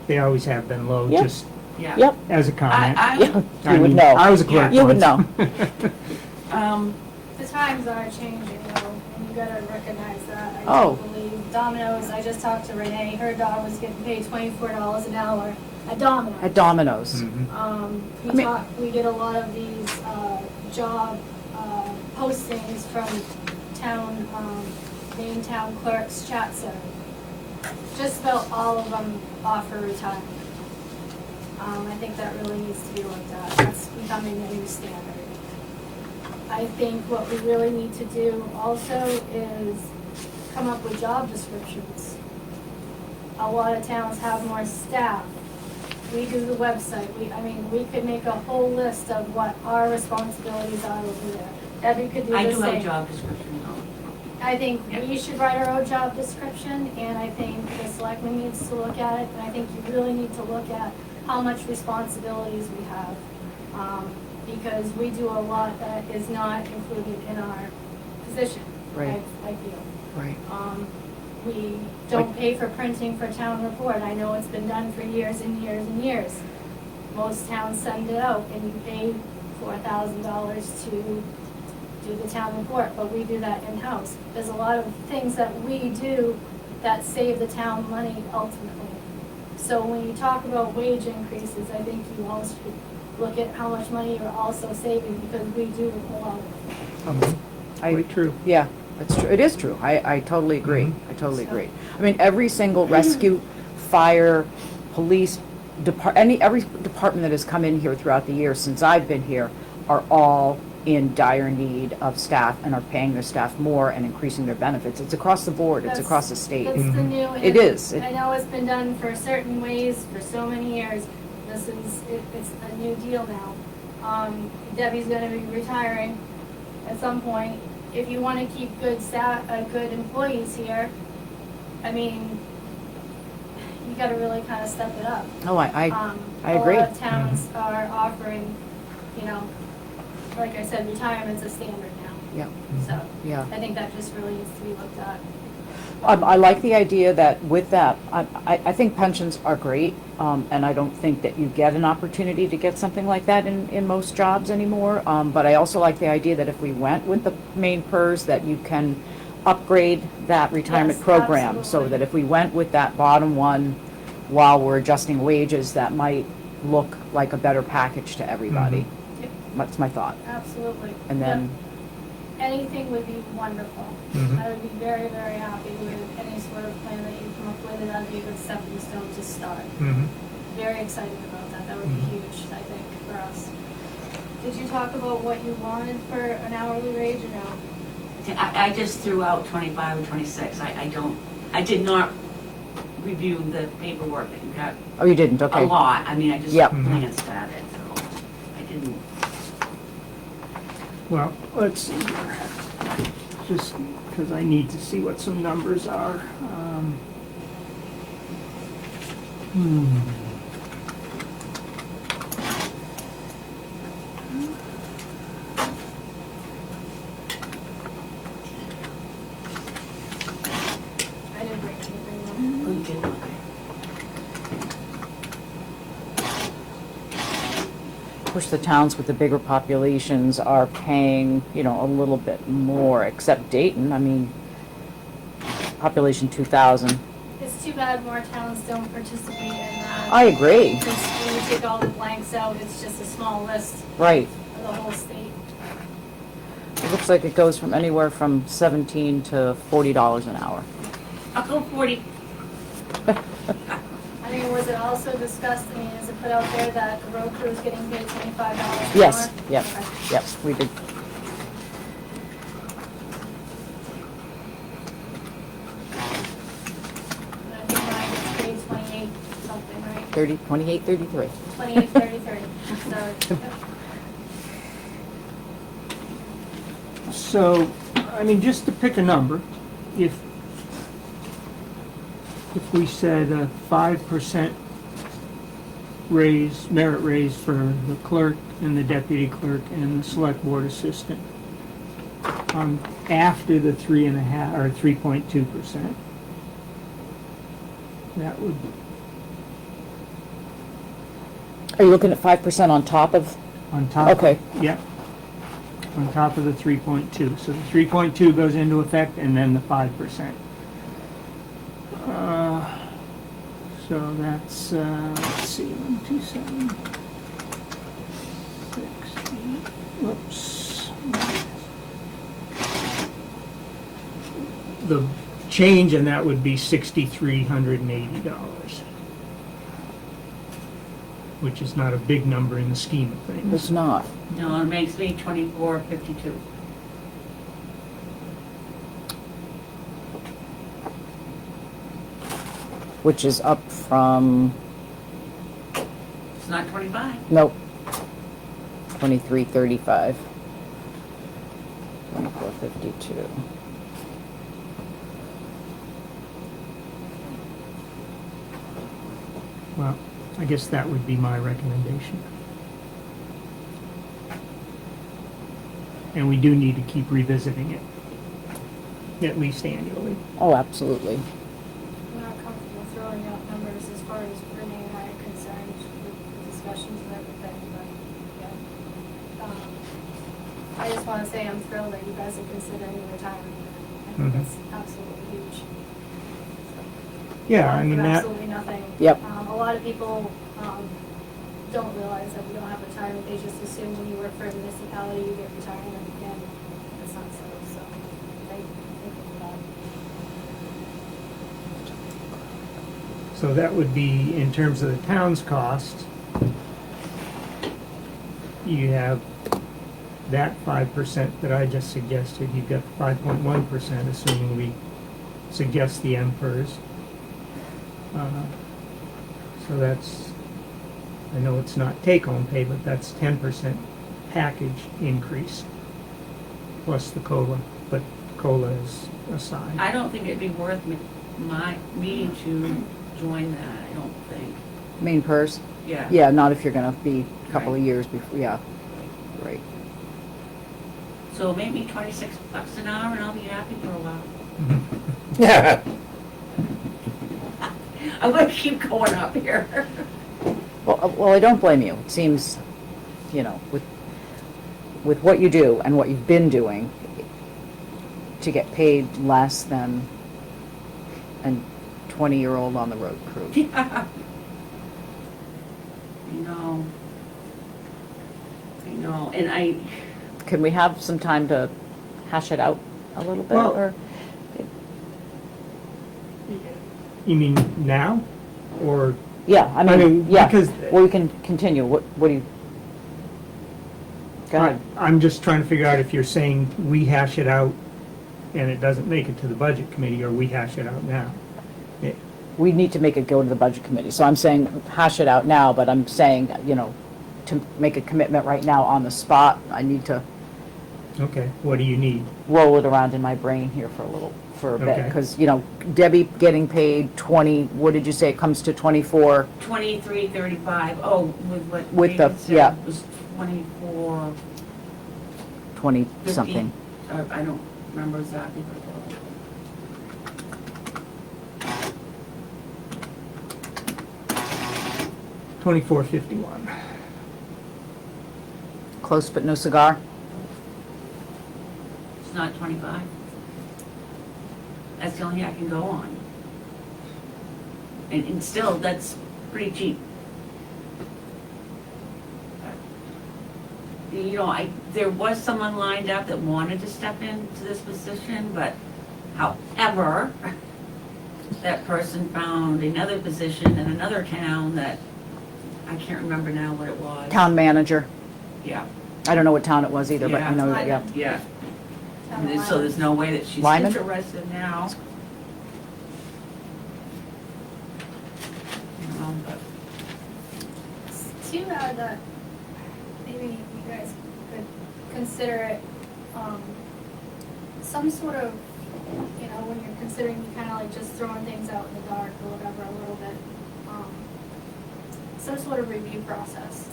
they always have been low, Yeah. just Yeah. Yep. as a comment. Yeah, I you would mean, know. I was a clerk You would once. The times are changing though, and you gotta recognize that. I Oh. do believe Domino's, I just talked to Renee, her dog was getting paid $24 an hour at Domino's. At Domino's. Mhm. We I mean- we get a lot of these, job, postings from town, main town clerks chat center. Just about all of them offer retirement. I think that really needs to be looked at. That's becoming a new standard. I think what we really need to do also is come up with job descriptions. A lot of towns have more staff. We do the website, we could make a whole list of what our responsibilities are over there. Debbie could do the I same. do have a job description though. I think Yeah. we should write our own job description, and I think the selectman needs to look at it, and I think you really need to look at how much responsibilities we have. Because we do a lot that is not included in our position, Right. I feel. Right. We don't pay for printing for town report. I know it's been done for years and years and years. Most towns send it out and you pay $4,000 to do the town report, but we do that in-house. There's a lot of things that we do that save the town money ultimately. So when you talk about wage increases, I think you also should look at how much money you're also saving because we do a lot of it. Quite true. Yeah, that's true. It is true. I totally agree. Mhm. I totally agree. I mean, every single rescue, fire, police, every department that has come in here throughout the years since I've been here are all in dire need of staff and are paying their staff more and increasing their benefits. It's across the board. It's That's- acrough the state. That's the new. It is. I know it's been done for certain ways for so many years. It's a new deal now. Debbie's gonna be retiring at some point, if you wanna keep good good employees here, I mean, you gotta really kinda step it up. Oh, I agree. A lot of towns are offering, you know, like I said, retirement's a standard now, Yeah, so yeah. I think that just really needs to be looked at. I like the idea that with that, I think pensions are great, and I don't think that you get an opportunity to get something like that in most jobs anymore. But I also like the idea that if we went with the main PERS, that you can upgrade that retirement Yes, program. So absolutely. that if we went with that bottom one while we're adjusting wages, that might look like a better package to everybody. Yep. That's my thought. Absolutely. And then, Anything would be wonderful. Mhm. I would be very, very happy with any sort of plan that you come up with, and that'd be a good stepping stone to start. Mhm. Very excited about that. That would be huge, I think, for us. Did you talk about what you wanted for an hourly wage or no? I just threw out 25 and 26. I did not review the paperwork that you got. oh, you didn't, A okay. lot. I mean, I just Yep. glanced at it, so I didn't. Well, let's see here. Just because I need to see what some numbers are. Hmm. I didn't break anything. Oh, you did, okay. Of course, the towns with the bigger populations are paying, you know, a little bit more, except Dayton, I mean, population 2,000. It's too bad more towns don't participate in that. I agree, Because when you take all the blanks out, it's just a small list right. of the whole state. It looks like it goes from anywhere from $17 to $40 an hour. I'll go 40. I mean, was it also discussed, I mean, is it put out there that the road crew is getting paid $25 an hour? Yes, yep, Okay. yep, we did. And I think mine was paid 28 something, right? 30, 28, 33. 28.33, so, yep. So, I mean, just to pick a number, if we said a 5% raise, merit raise for the clerk and the deputy clerk and the select board assistant, after the 3.5 or 3.2%, that would, Are you looking at 5% on top of, on top. okay, Yeah, on top of the 3.2. So the 3.2 goes into effect and then the 5%. So that's, let's see, 1, 2, 7, 6, 8, whoops. The change in that would be $6,380, which is not a big number in the scheme of things. it's not. No, it makes me 24.52. Which is up from, It's not 25. nope, 23.35. 24.52. Well, I guess that would be my recommendation. And we do need to keep revisiting it, at least annually. Oh, absolutely. I'm not comfortable throwing out numbers as far as Renee and I are concerned with the discussions and everything, but, yeah. I just wanna say I'm thrilled that you guys are considering retirement. I think Mhm. that's absolutely huge. Yeah, I mean, For that, absolutely nothing. Yep. A lot of people, don't realize that we don't have retirement, they just assume when you work for a municipality, you get retirement, and that's not so, so, thank you for that. so that would be, in terms of the town's cost, you have that 5% that I just suggested, you've got 5.1%, assuming we suggest the MPERS. So that's, I know it's not take-home pay, but that's 10% package increase, plus the COLA. put COLAs aside. I don't think it'd be worth me to join that, I don't think. Main purse? Yeah. Yeah, not if you're gonna be a couple of Right. years before, yeah. Right. So maybe $26 an hour and I'll be happy for a while. Yeah. I'm gonna keep going up here. Well, I don't blame you. It seems, you know, with what you do and what you've been doing, to get paid less than a 20-year-old on the road crew. Yeah. I know, and Can we have some time to hash it out a little bit, Well- or? You mean now, or? Yeah, I I mean, mean, yeah, because- well, we can continue. What do you? Go ahead. I'm just trying to figure out if you're saying we hash it out and it doesn't make it to the budget committee, or we hash it out now. We need to make it go to the budget committee, so I'm saying hash it out now, but I'm saying, you know, to make a commitment right now on the spot, I need to Okay, what do you need? roll it around in my brain here for a bit, Okay. because, you know, Debbie getting paid 20, what did you say, it comes to 24? 23.35. Oh, with what With the- David said, yeah. it was 24. 20 50. something. I don't remember exactly what it was. $24.51. Close but no cigar? It's not 25. That's the only I can go on. And still, that's pretty cheap. You know, there was someone lined up that wanted to step into this position, but however, that person found another position in another town that, I can't remember now what it was. Town manager. Yeah. I don't know what town it was either, but I know, Yeah. yeah. Yeah. Town of So there's no way that she's Lyman? interested now. But It's too bad that maybe you guys could consider it, some sort of, you know, when you're considering kind of like just throwing things out in the dark or whatever a little bit, some sort of review process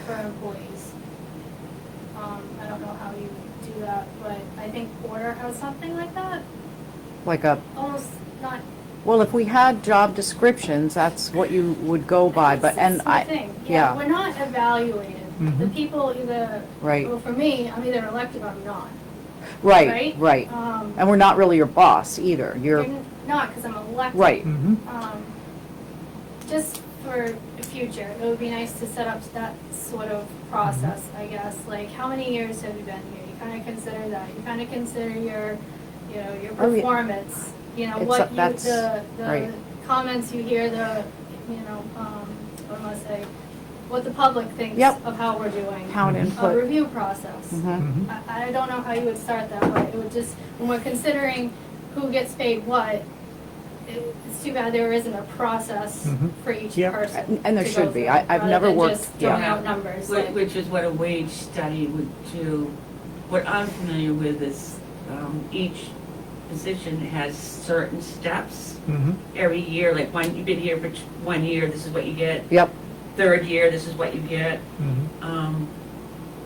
for employees. I don't know how you do that, but I think Porter has something like that, Like a, almost not. well, if we had job descriptions, that's what you would go by, but, and It's the I, thing. yeah. We're not evaluated. The Mhm. people either, Right. well, for me, I'm either elected or I'm not, right, right? right. And we're not really your boss either, you're, You're not, because I'm elected. right, Mm-hmm. Just for the future, it would be nice to set up that sort of process, I guess, like, how many years have you been here? You kind of consider that, you kind of consider your, you know, your Oh, yeah. performance, you know, It's what a- you, that's- the right. comments you hear, the, you know, what am I say, what the public thinks Yep. of how we're doing. town A input. review process. Mhm. Mm-hmm. I don't know how you would start that, but it would just, when we're considering who gets paid what, it's too bad there isn't a process Mhm. for each Yeah. person. And there to should go be. through, I've rather never than worked- just throwing yeah. out numbers, like, which is what a wage study would do. What I'm familiar with is each position has certain steps Mm-hmm. every year. Like you've been here for 1 year, this is what you get. Yep, Third year, this is what you get. Mm-hmm.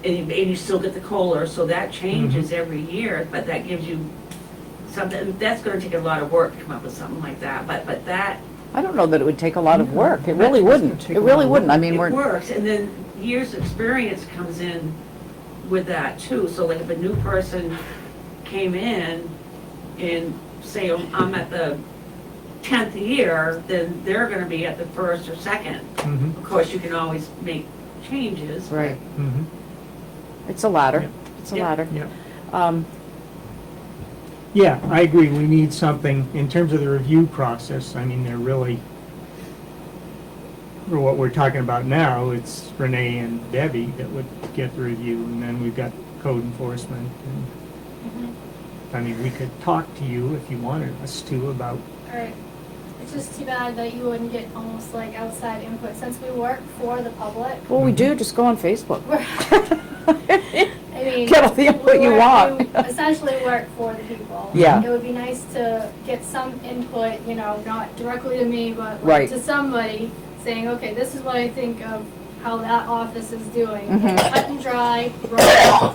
And you still get the COLA, so that changes every year, but that gives you something, that's gonna take a lot of work to come up with something like that, but that, I don't know that it would take a lot of work, it Mhm. really It's gonna wouldn't, take it a really lot of wouldn't, I work. mean, it we're, works, and then years of experience comes in with that too. So like if a new person came in and say I'm at the 10th year, then they're gonna be at the first or second. Mm-hmm. Of course, you can always make changes. but- right, Mm-hmm. it's a ladder, Yep. it's a Yep. ladder. Yeah. Yeah, I agree, we need something, in terms of the review process, I mean, they're really, for what we're talking about now, it's Renee and Debbie that would get the review, and then we've got code enforcement, and, mhm. I mean, we could talk to you if you wanted us to about All right. It's just too bad that you wouldn't get almost like outside input, since we work for the public. Well, we do, just go on Facebook. I mean. Get all the input you want. We essentially work for the people. Yeah. It would be nice to get some input, you know, not directly to me, but Right. like to somebody saying, okay, this is what I think of how that office is doing. Mhm. Cut and dry, raw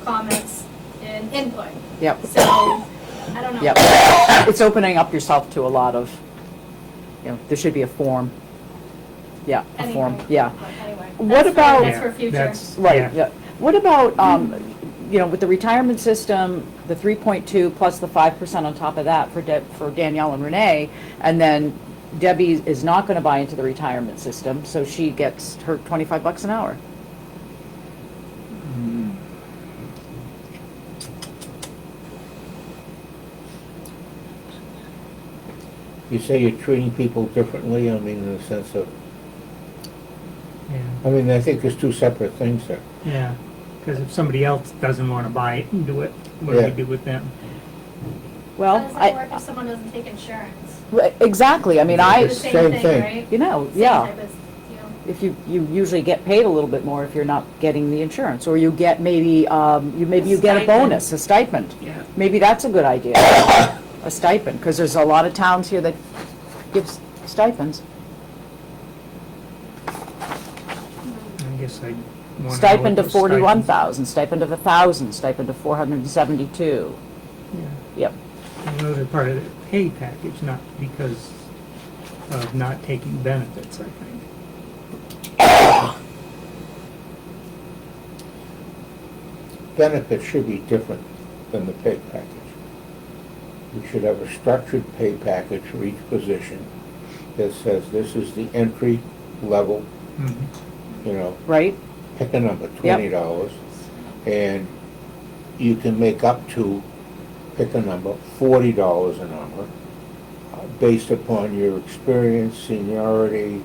comments and input. Yep, So, I don't know. yep. It's opening up yourself to a lot of, you know, there should be a form. Yeah, a form, Anything. yeah. But anyway, What that's about- That's for future. That's- Right, Yeah. yeah. What about, you know, with the retirement system, the 3.2 plus the 5% on top of that for Danielle and Renee, and then Debbie is not gonna buy into the retirement system, so she gets her $25 an hour. You say you're treating people differently, I mean, in the sense of, Yeah, I mean, I think there's two separate things there. yeah, because if somebody else doesn't want to buy it and do it, what do Yeah. we do with them? Well, How does that work if someone doesn't take insurance? exactly, I mean, The It's same same thing, thing. right? you know, Same yeah. type of deal. If you usually get paid a little bit more if you're not getting the insurance, or you get maybe, you get a Stipend. bonus, a stipend. Yeah. Maybe that's a good idea, a stipend, because there's a lot of towns here that give stipends. I guess I want to. Stipend of 41,000, stipend of 1,000, stipend of 472. Yeah, Yep, and those are part of the pay package, not because of not taking benefits, I think. Benefits should be different than the pay package. We should have a structured pay package for each position that says this is the entry level, Mhm. you know, right? pick a number, $20. And you can make up to, pick a number, $40 an hour, based upon your experience, seniority,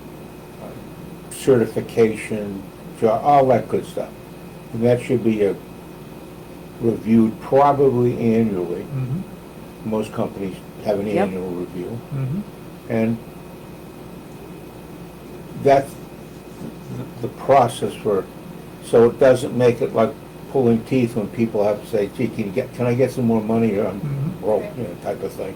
certification, all that good stuff. And that should be reviewed probably annually. Mhm. Most companies have an Yep. annual review. Mhm. And that's the process for, so it doesn't make it like pulling teeth when people have to say, gee, can I get some more money, or I'm Mhm. broke, you know, type of thing.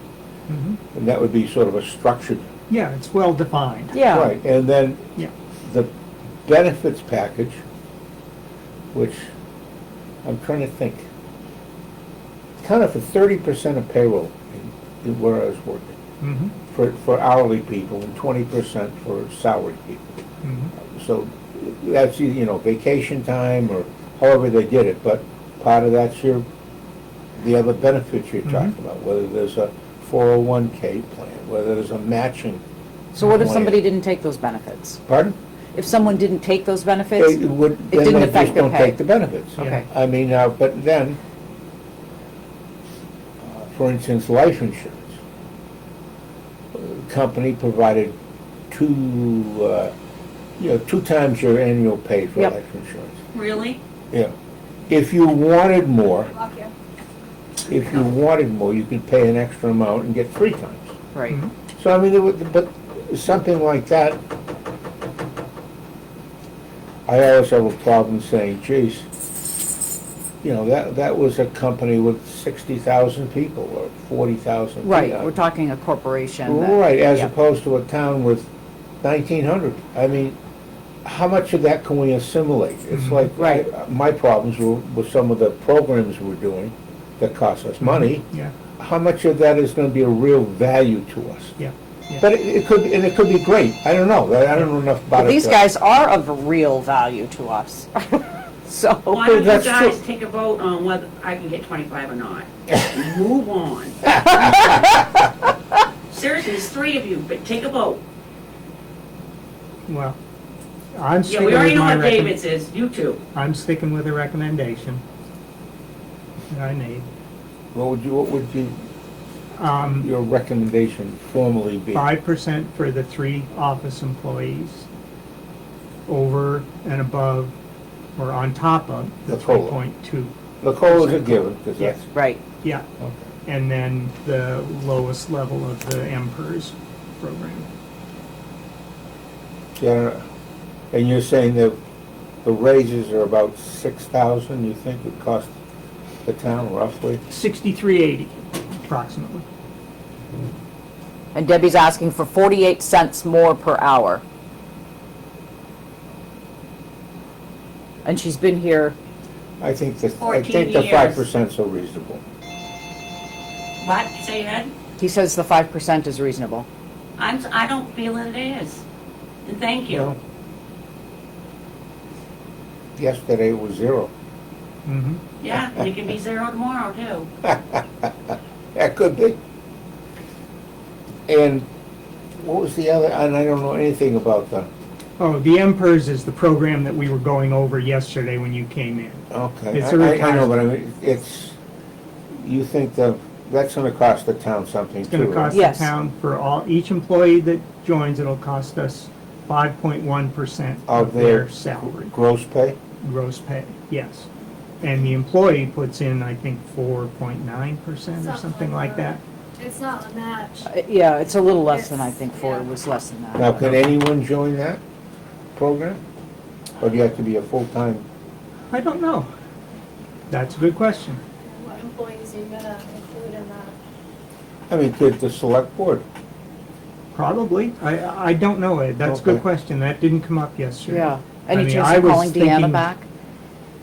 Mhm. And that would be sort of a structured, Yeah, it's well defined. Yeah, right, and then Yeah. the benefits package, which I'm trying to think, kind of for 30% of payroll in where I was working, Mhm. for hourly people, and 20% for salaried people. Mhm. So that's, you know, vacation time or however they did it, but part of that's the other benefits you're talking about, whether there's a 401k plan, whether there's a matching. so what if plan. somebody didn't take those benefits? Pardon? If someone didn't take those benefits, It would, it then didn't they affect just their don't pay. take the benefits. Okay. I mean, but then, for instance, life insurance. Company provided two times your annual pay for Yep. life insurance. Really? Yeah. If you wanted more, Luck you. you could pay an extra amount and get 3 times. right? Mhm. So, I mean, but something like that, I always have a problem saying, geez, you know, that was a company with 60,000 people or 40,000. Right, we're talking a corporation. that- Right, as yeah. opposed to a town with 1,900. I mean, how much of that can we assimilate? It's like, Right. my problems were with some of the programs we're doing that cost us money. Yeah, How much of that is gonna be a real value to us? yeah. But it could be great. I don't know. I don't know enough about But it. these guys are of real value to us. So, Why don't you that's guys true. take a vote on whether I can get 25 or not? Move on. Seriously, there's 3 of you, but take a vote. Well, I'm Yeah, sticking we already with know my what David's is, you two. I'm sticking with the recommendation that I made. What would your recommendation formally be? 5% for the 3 office employees, over and above, or on top of the The COLA. 3.2. The COLA's a given, because Yes. that's, right, Yeah, okay. and then the lowest level of the MPERS program. Yeah, and you're saying that the raises are about 6,000, you think it cost the town roughly? 6380 approximately. And Debbie's asking for 48 cents more per hour. And she's been here, I think the 14 5% years. are reasonable. What, say Ed? he says the 5% is reasonable. I don't feel it is. And thank you. Well, yesterday it was 0. Mm-hmm. Yeah, and it can be 0 tomorrow too. That could be. And what was the other, and I don't know anything about the, Oh, the MPERS is the program that we were going over yesterday when you came in. okay. It's a I know, but I mean, you think that's gonna cost the town something It's gonna too, cost right? Yes. the town, for each employee that joins, it'll cost us 5.1% of their salary, Gross pay? gross pay, yes. And the employee puts in, I think, 4.9% or something like that. It's not a match. Yeah, it's a little less than I It's- think for, yeah. it was less than that. Now, can anyone join that program? Or do you have to be a full-time? I don't know. That's a good question. What employees are you gonna include in that? I mean, could the select board? Probably. I don't know, Ed. That's a good Okay. question. That didn't come up yesterday. Yeah. I Any mean, chance I of was calling Deanna thinking- back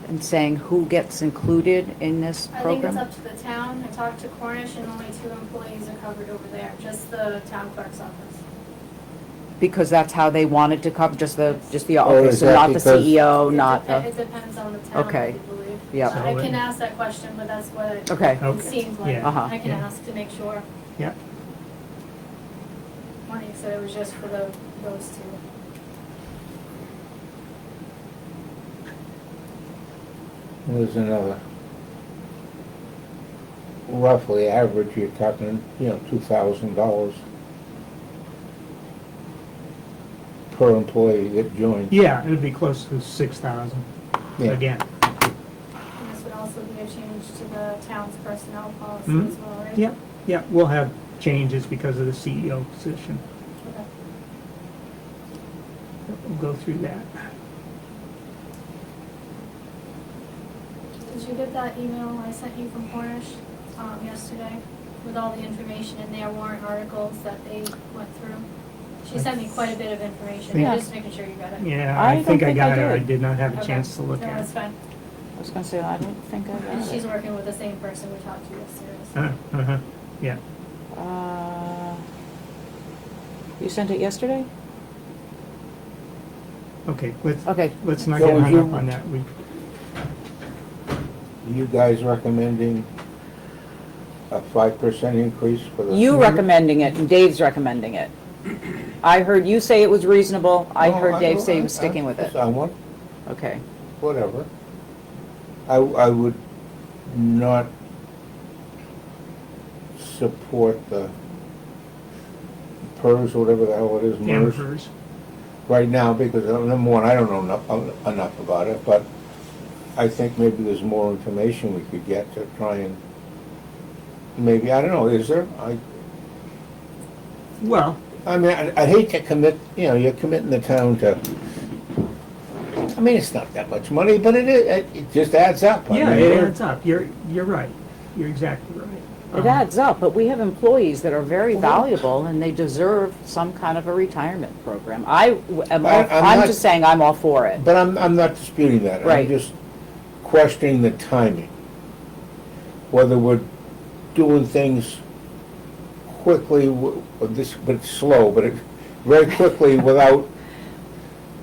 and saying who gets included in this I think it's program? up to the town. I talked to Cornish and only 2 employees are covered over there, just the town clerk's office. Because that's how they wanted to cover, just the, Or okay, is so that not the because- CEO, not the, It depends on the town, Okay. I believe. Yeah. I So can it- ask that question, but that's what it okay. Okay. seems like. Yeah. Uh-huh. I can Yeah. ask to make sure. Yeah. Money said it was just for those 2. There's another. Roughly average, you're talking, $2,000 per employee that joins. Yeah, it'd be close to 6,000 Yeah. again. And this would also be a change to the town's personnel policy Mhm. as well, right? Yep, yeah, we'll have changes because of the CEO position. Okay. We'll go through that. Did you get that email I sent you from Cornish yesterday with all the information in their warrant articles that they went through? She sent me quite a bit of information, Yeah. just making sure you got it. Yeah, I I don't think I think I got it. I did. did not have a Okay. chance to look No, at that's it. fine. I was gonna say, I don't think I And got she's it. working with the same person we talked to yesterday. So. Uh-huh, yeah. You sent it yesterday? Okay, Okay. let's not So get would hung you- up on that. You guys recommending a 5% increase for the? You recommending it and Dave's recommending it. I heard you say it was reasonable. I No, heard Dave say he I- was sticking with it. I want, Okay. whatever. I would not support the PERS, whatever the hell it is, MERS, Dampers. right now, because number one, I don't know enough about it, but I think maybe there's more information we could get to try and, maybe, I don't know, is there? Well, I mean, I hate to commit, you're committing the town to, I mean, it's not that much money, but it just adds up. I yeah, mean, it we're- adds up. You're right. You're exactly right. It adds up, but we have employees that are very valuable and they deserve some kind of a retirement program. I'm not- just saying I'm all for it. But I'm not disputing that. Right. I'm just questioning the timing. Whether we're doing things quickly, but slow, but very quickly without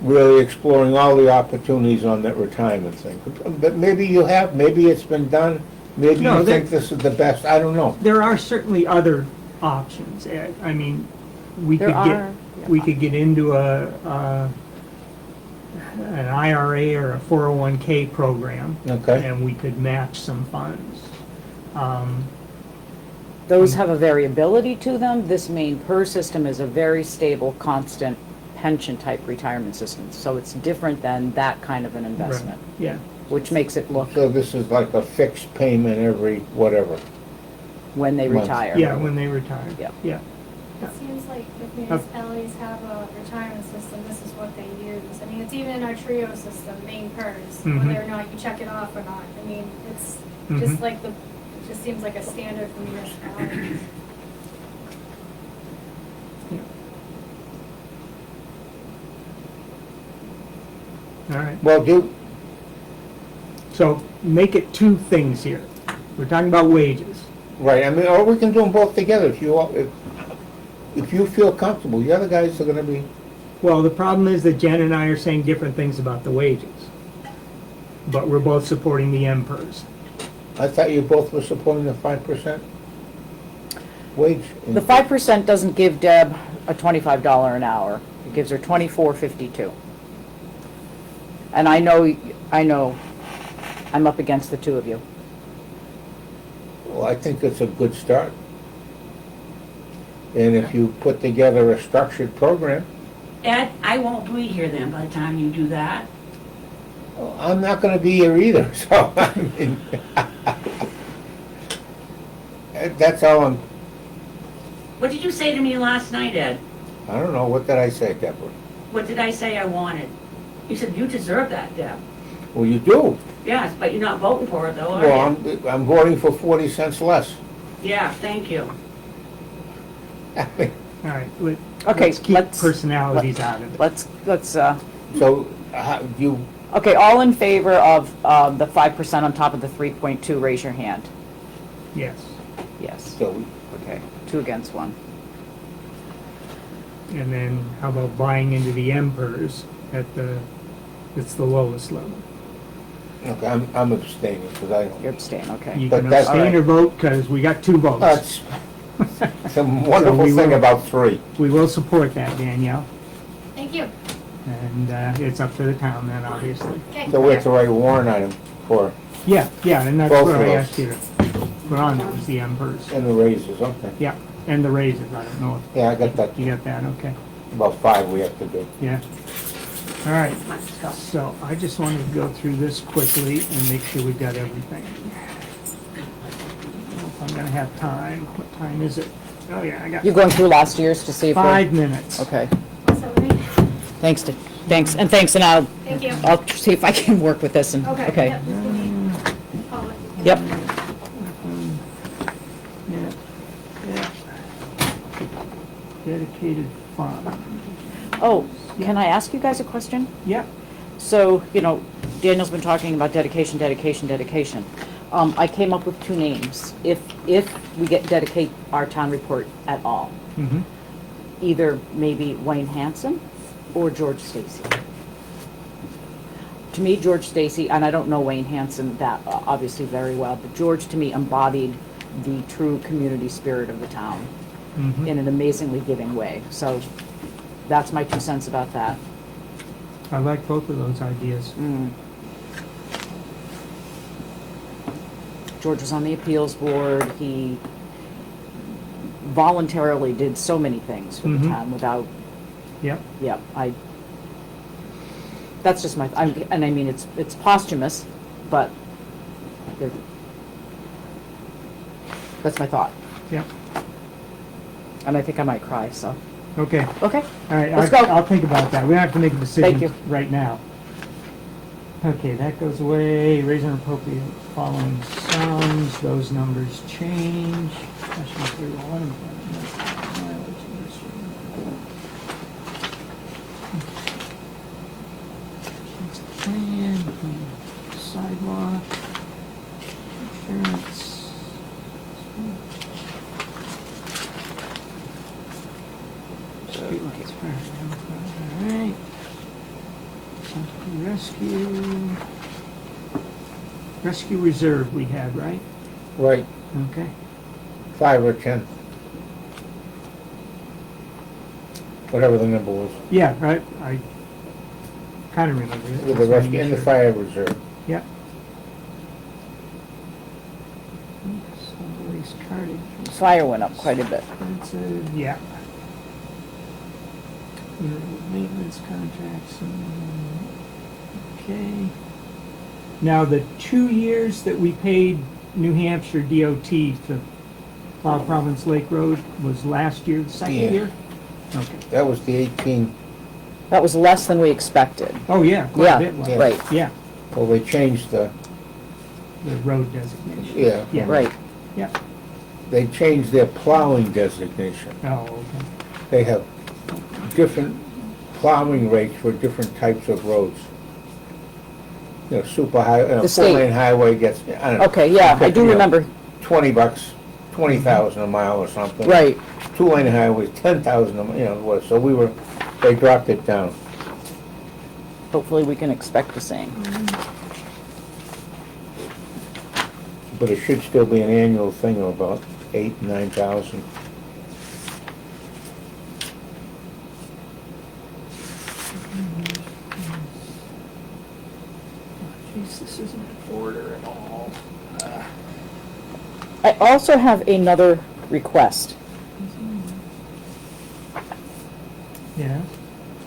really exploring all the opportunities on that retirement thing. But maybe you have, maybe it's been done, maybe No, you there- think this is the best, I don't know. There are certainly other options, Ed. I mean, we There could are. we could get into an IRA or a 401k program, Okay. and we could match some funds. Those have a variability to them. This main PERS system is a very stable, constant pension-type retirement system. So it's different than that kind of an investment, Right. Yeah. which makes it look So this is like a fixed payment every whatever. when they Months. retire. Yeah, when they retire. Yeah. Yeah. It seems like if municipalities have a retirement system, this is what they use. I mean, it's even in our TRIO system, main PERS, whether or not you check it off or not. I mean, it's just like it just seems like a standard for municipalities. All right. Well, So make it two things here. We're talking about wages. right, I mean, or we can do them both together if you, if you feel comfortable. The other guys are gonna be, Well, the problem is that Jen and I are saying different things about the wages. But we're both supporting the MPERS. I thought you both were supporting the 5% wage. The 5% doesn't give Deb a $25 an hour. It gives her $24.52. And I know, I'm up against the two of you. Well, I think it's a good start. And if you put together a structured program, Ed, I won't be here then by the time you do that. well, I'm not gonna be here either, so, I mean, that's all I'm, What did you say to me last night, Ed? I don't know, what did I say, Deborah? What did I say I wanted? You said you deserve that, Deb. Well, you do. Yes, but you're not voting for it though, are Well, you? I'm voting for 40 cents less. Yeah, thank you. All right, Okay, let's keep let's- personalities out of it. Let's, So, how, you, okay, all in favor of the 5% on top of the 3.2, raise your hand. Yes. Yes. so, Okay, 2 against 1. And then how about buying into the MPERS it's the lowest level? okay, I'm abstaining, because I You don't, abstain, okay. You But can that's- abstain or vote because we got 2 votes. that's, it's a wonderful we thing will- about 3. We will support that, Danielle, Thank you. and it's up to the town then, obviously. Okay. So we have to write a warrant item for, Yeah, and that's Both what of I those. asked you to put on, was the MPERS. and the raises, okay. Yeah, and the raises, I don't know Yeah, I got that, if you got that, okay, about 5 we have to do. yeah. All right, Let's go. so I just wanted to go through this quickly and make sure we got everything. I don't know if I'm gonna have time, what time is it? Oh yeah, I got You're going through last year's to see if we're... 5 minutes. Okay, So, thanks, thanks, and thank you. I'll see if I can work with this and, Okay. okay. Yep, if you need. I'll let you know. Yep. Yeah. Dedicated fund. Oh, can I ask you guys a question? Yeah, So, Daniel's been talking about dedication. I came up with 2 names. If we dedicate our town report at all, mm-hmm, either maybe Wayne Hanson or George Stacy. To me, George Stacy, and I don't know Wayne Hanson that obviously very well, but George to me embodied the true community spirit of the town mm-hmm. in an amazingly giving way. So that's my 2 cents about that. I like both of those ideas. George was on the appeals board. He voluntarily did so many things for the Mhm. town without, Yep, that's just my, and I mean, it's posthumous, but that's my thought. yep, And I think I might cry, so, okay. okay. All right, Let's go. I'll think about that. We don't have to make a Thank decision you. right now. Okay, that goes away. Raise and appropriate following sums. Those numbers change. Section 301, mileage industry. Plan, sidewalk, insurance. Streetlights, all right. Rescue. Rescue reserve we had, right? Right, Okay. 5 or 10. Whatever the number was, Yeah, right, I kind of remember it. with the rescue and the fire reserve. Yep. Solid waste cartage. Fire went up quite a bit. Expensive, yeah. Maintenance contracts, okay. Now, the 2 years that we paid New Hampshire DOT to Cloud Province Lake Road was last year, the second Yeah. year? Okay. That was the 18, That was less than we expected. Oh, yeah, quite Yeah, a bit less. right. Yeah, well, they changed the, the road designation. yeah, Yeah. Right. Yeah. they changed their plowing designation. Oh, okay. They have different plowing rates for different types of roads. You know, super high, The state. 4-lane highway gets, I don't know. Okay, yeah, I do you know, remember, $20, 20,000 a mile or something. right. 2-lane highways, 10,000 a mile, you know, what, so they dropped it down. Hopefully we can expect the same. But it should still be an annual thing of about 8,000, 9,000. Jeez, this isn't in order at all. I also have another request. Yeah,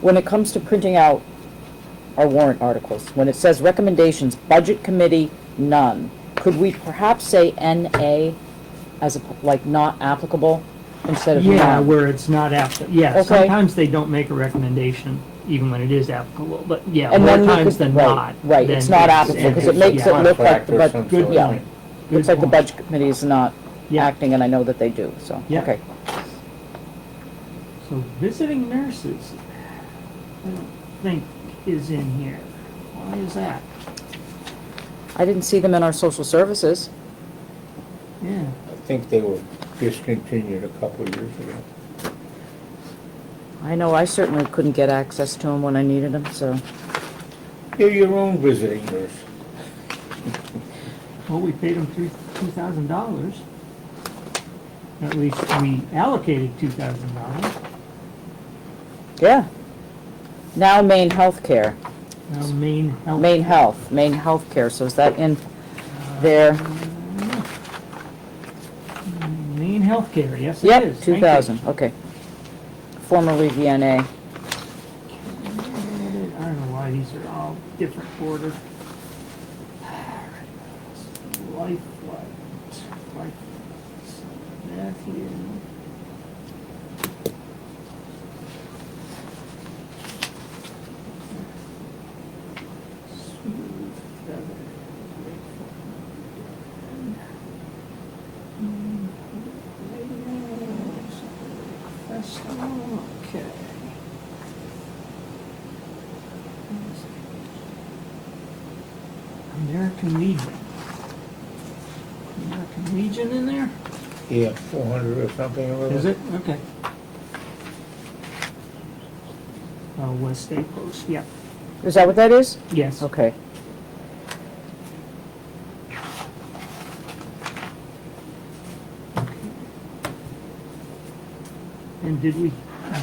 When it comes to printing out our warrant articles, when it says recommendations, budget committee, none, could we perhaps say NA as like not applicable instead of yeah, none? where it's not applicable, yeah, Okay. sometimes they don't make a recommendation, even when it is applicable, but yeah, And more then we times could- than right, not. right, then it's not applicable, and 'cause it makes yeah. it look like the Contract or bud- some Good sort. yeah. point. Looks Good like the point. budget committee is not Yeah. acting, and I know that they do, so, Yeah. okay. So visiting nurses, I don't think is in here. Why is that? I didn't see them in our social services. Yeah, I think they were discontinued a couple of years ago. I know I certainly couldn't get access to them when I needed them, so. You're your own visiting nurse. well, we paid them $2,000. At least we allocated $2,000. Yeah. Now Maine Healthcare, Main health. Maine Healthcare, so is that in there? Main healthcare, yes it is. Yep, Thank 2,000, you. okay. Formerly VNA. I don't know why these are all different order. Life flight, that here. Smooth feather. Okay. American Legion. American Legion in there? Yeah, 400 or something or other. Is it? Okay. West State Post, yeah. Is that what that is? Yes. Okay. And did we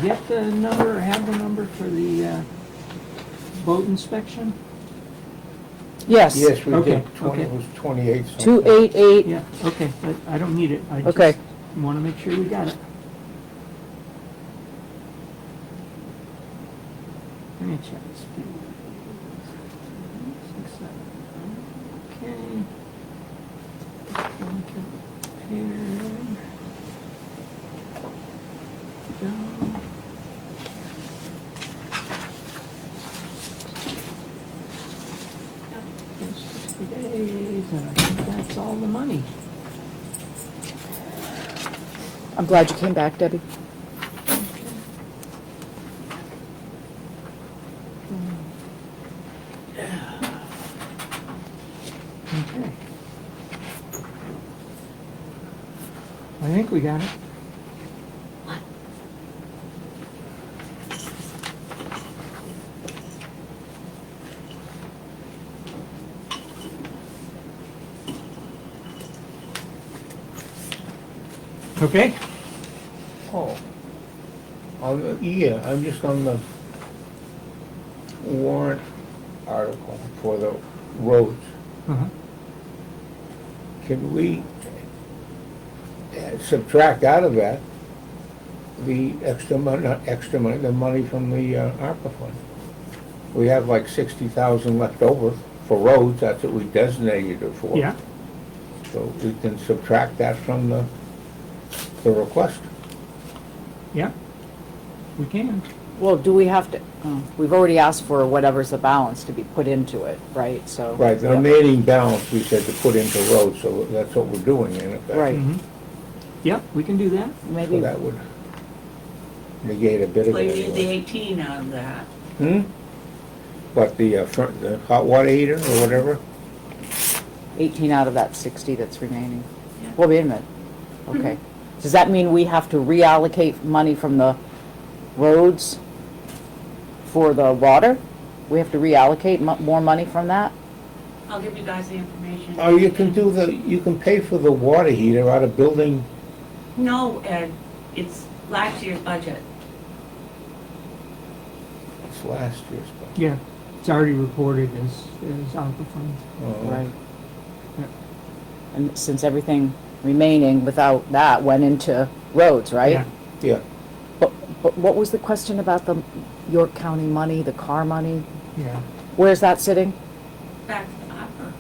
get the number, or have the number for the boat inspection? Yes. Yes, we Okay, did, 20, okay. it was 28 something. 288, Yeah, okay, but I don't need it. I Okay. just want to make sure we got it. Let me check this. Six, seven. Okay. Go. It's 60 days, and I think that's all the money. I'm glad you came back, Debbie. Okay. I think we got it. Okay? Oh. Yeah, I'm just on the warrant article for the roads. Uh-huh. Can we subtract out of that the extra money, not extra money, the money from the ARPA fund? We have like 60,000 left over for roads, that's what we designated it for. Yeah, So we can subtract that from the the request. Yeah, we can. Well, do we have to, we've already asked for whatever's the balance to be put into it, right, so. Right, the yeah. remaining balance, we said to put into roads, so that's what we're doing in effect. Right. Mhm. Yep, we can do that. So Maybe, that would negate a bit of So it you need the anyway. 18 out of that. But the hot water heater or whatever? 18 out of that 60 that's remaining. Yeah. Well, wait a minute, okay. Does that mean we have to reallocate money from the roads for the water? We have to reallocate more money from that? I'll give you guys the information. Oh, you can pay for the water heater out of building, No, Ed, it's last year's budget. it's last year's budget. Yeah, it's already reported as ARPA funds. Right. Yeah. And since everything remaining without that went into roads, right? Yeah. Yeah, But what was the question about the York County money, the car money? Yeah, Where's that sitting? Back to the opera.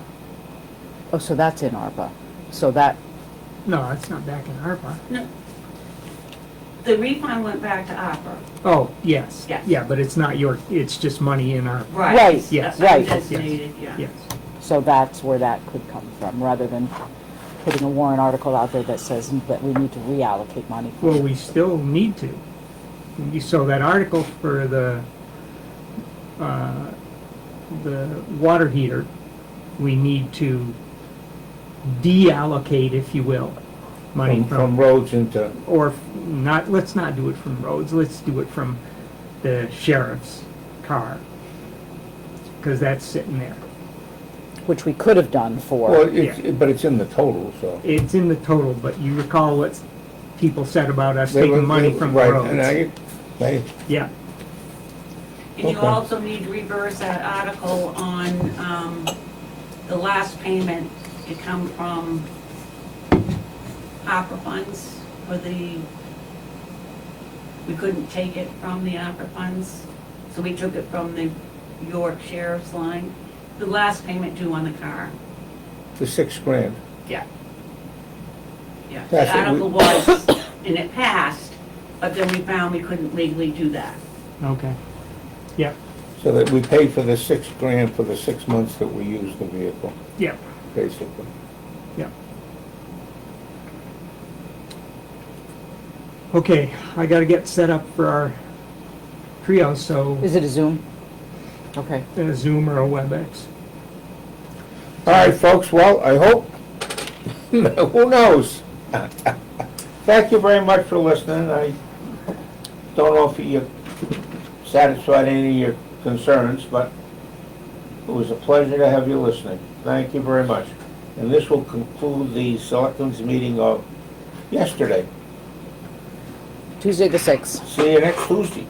Oh, so that's in ARPA. So that, no, it's not back in ARPA. No. The refund went back to opera. Oh, yes. Yes. Yeah, but it's not your, it's just money in our, Right, yes, right. Designated, yeah. yes. so that's where that could come from, rather than putting a warrant article out there that says that we need to reallocate money. Well, we still need to. So that article for the water heater, we need to deallocate, if you will, money from roads into, or not, let's not do it from roads, let's do it from the sheriff's car. Because that's sitting there. Which we could have done well, for, but it's in the total, so. It's in the total, but you recall what people said about us They were- taking money they- from right, roads. and Yeah, And you Okay. also need to reverse that article on, the last payment to come from opera funds for we couldn't take it from the opera funds, so we took it from the York Sheriff's line. The last payment due on the car. the $6,000. Yeah. Yeah, the That's it, article was, and it passed, but then we found we couldn't legally do that. okay. Yeah, So that we pay for the $6,000 for the 6 months that we use the vehicle, yeah, basically. yeah. Okay, I gotta get set up for our trio, so is it a Zoom? Okay. a Zoom or a WebEx. All right, folks, well, I hope, who knows? Thank you very much for listening. I don't know if you satisfied any of your concerns, but it was a pleasure to have you listening. Thank you very much. And this will conclude the Selectmen's meeting of yesterday. Tuesday the 6th. See you next Tuesday.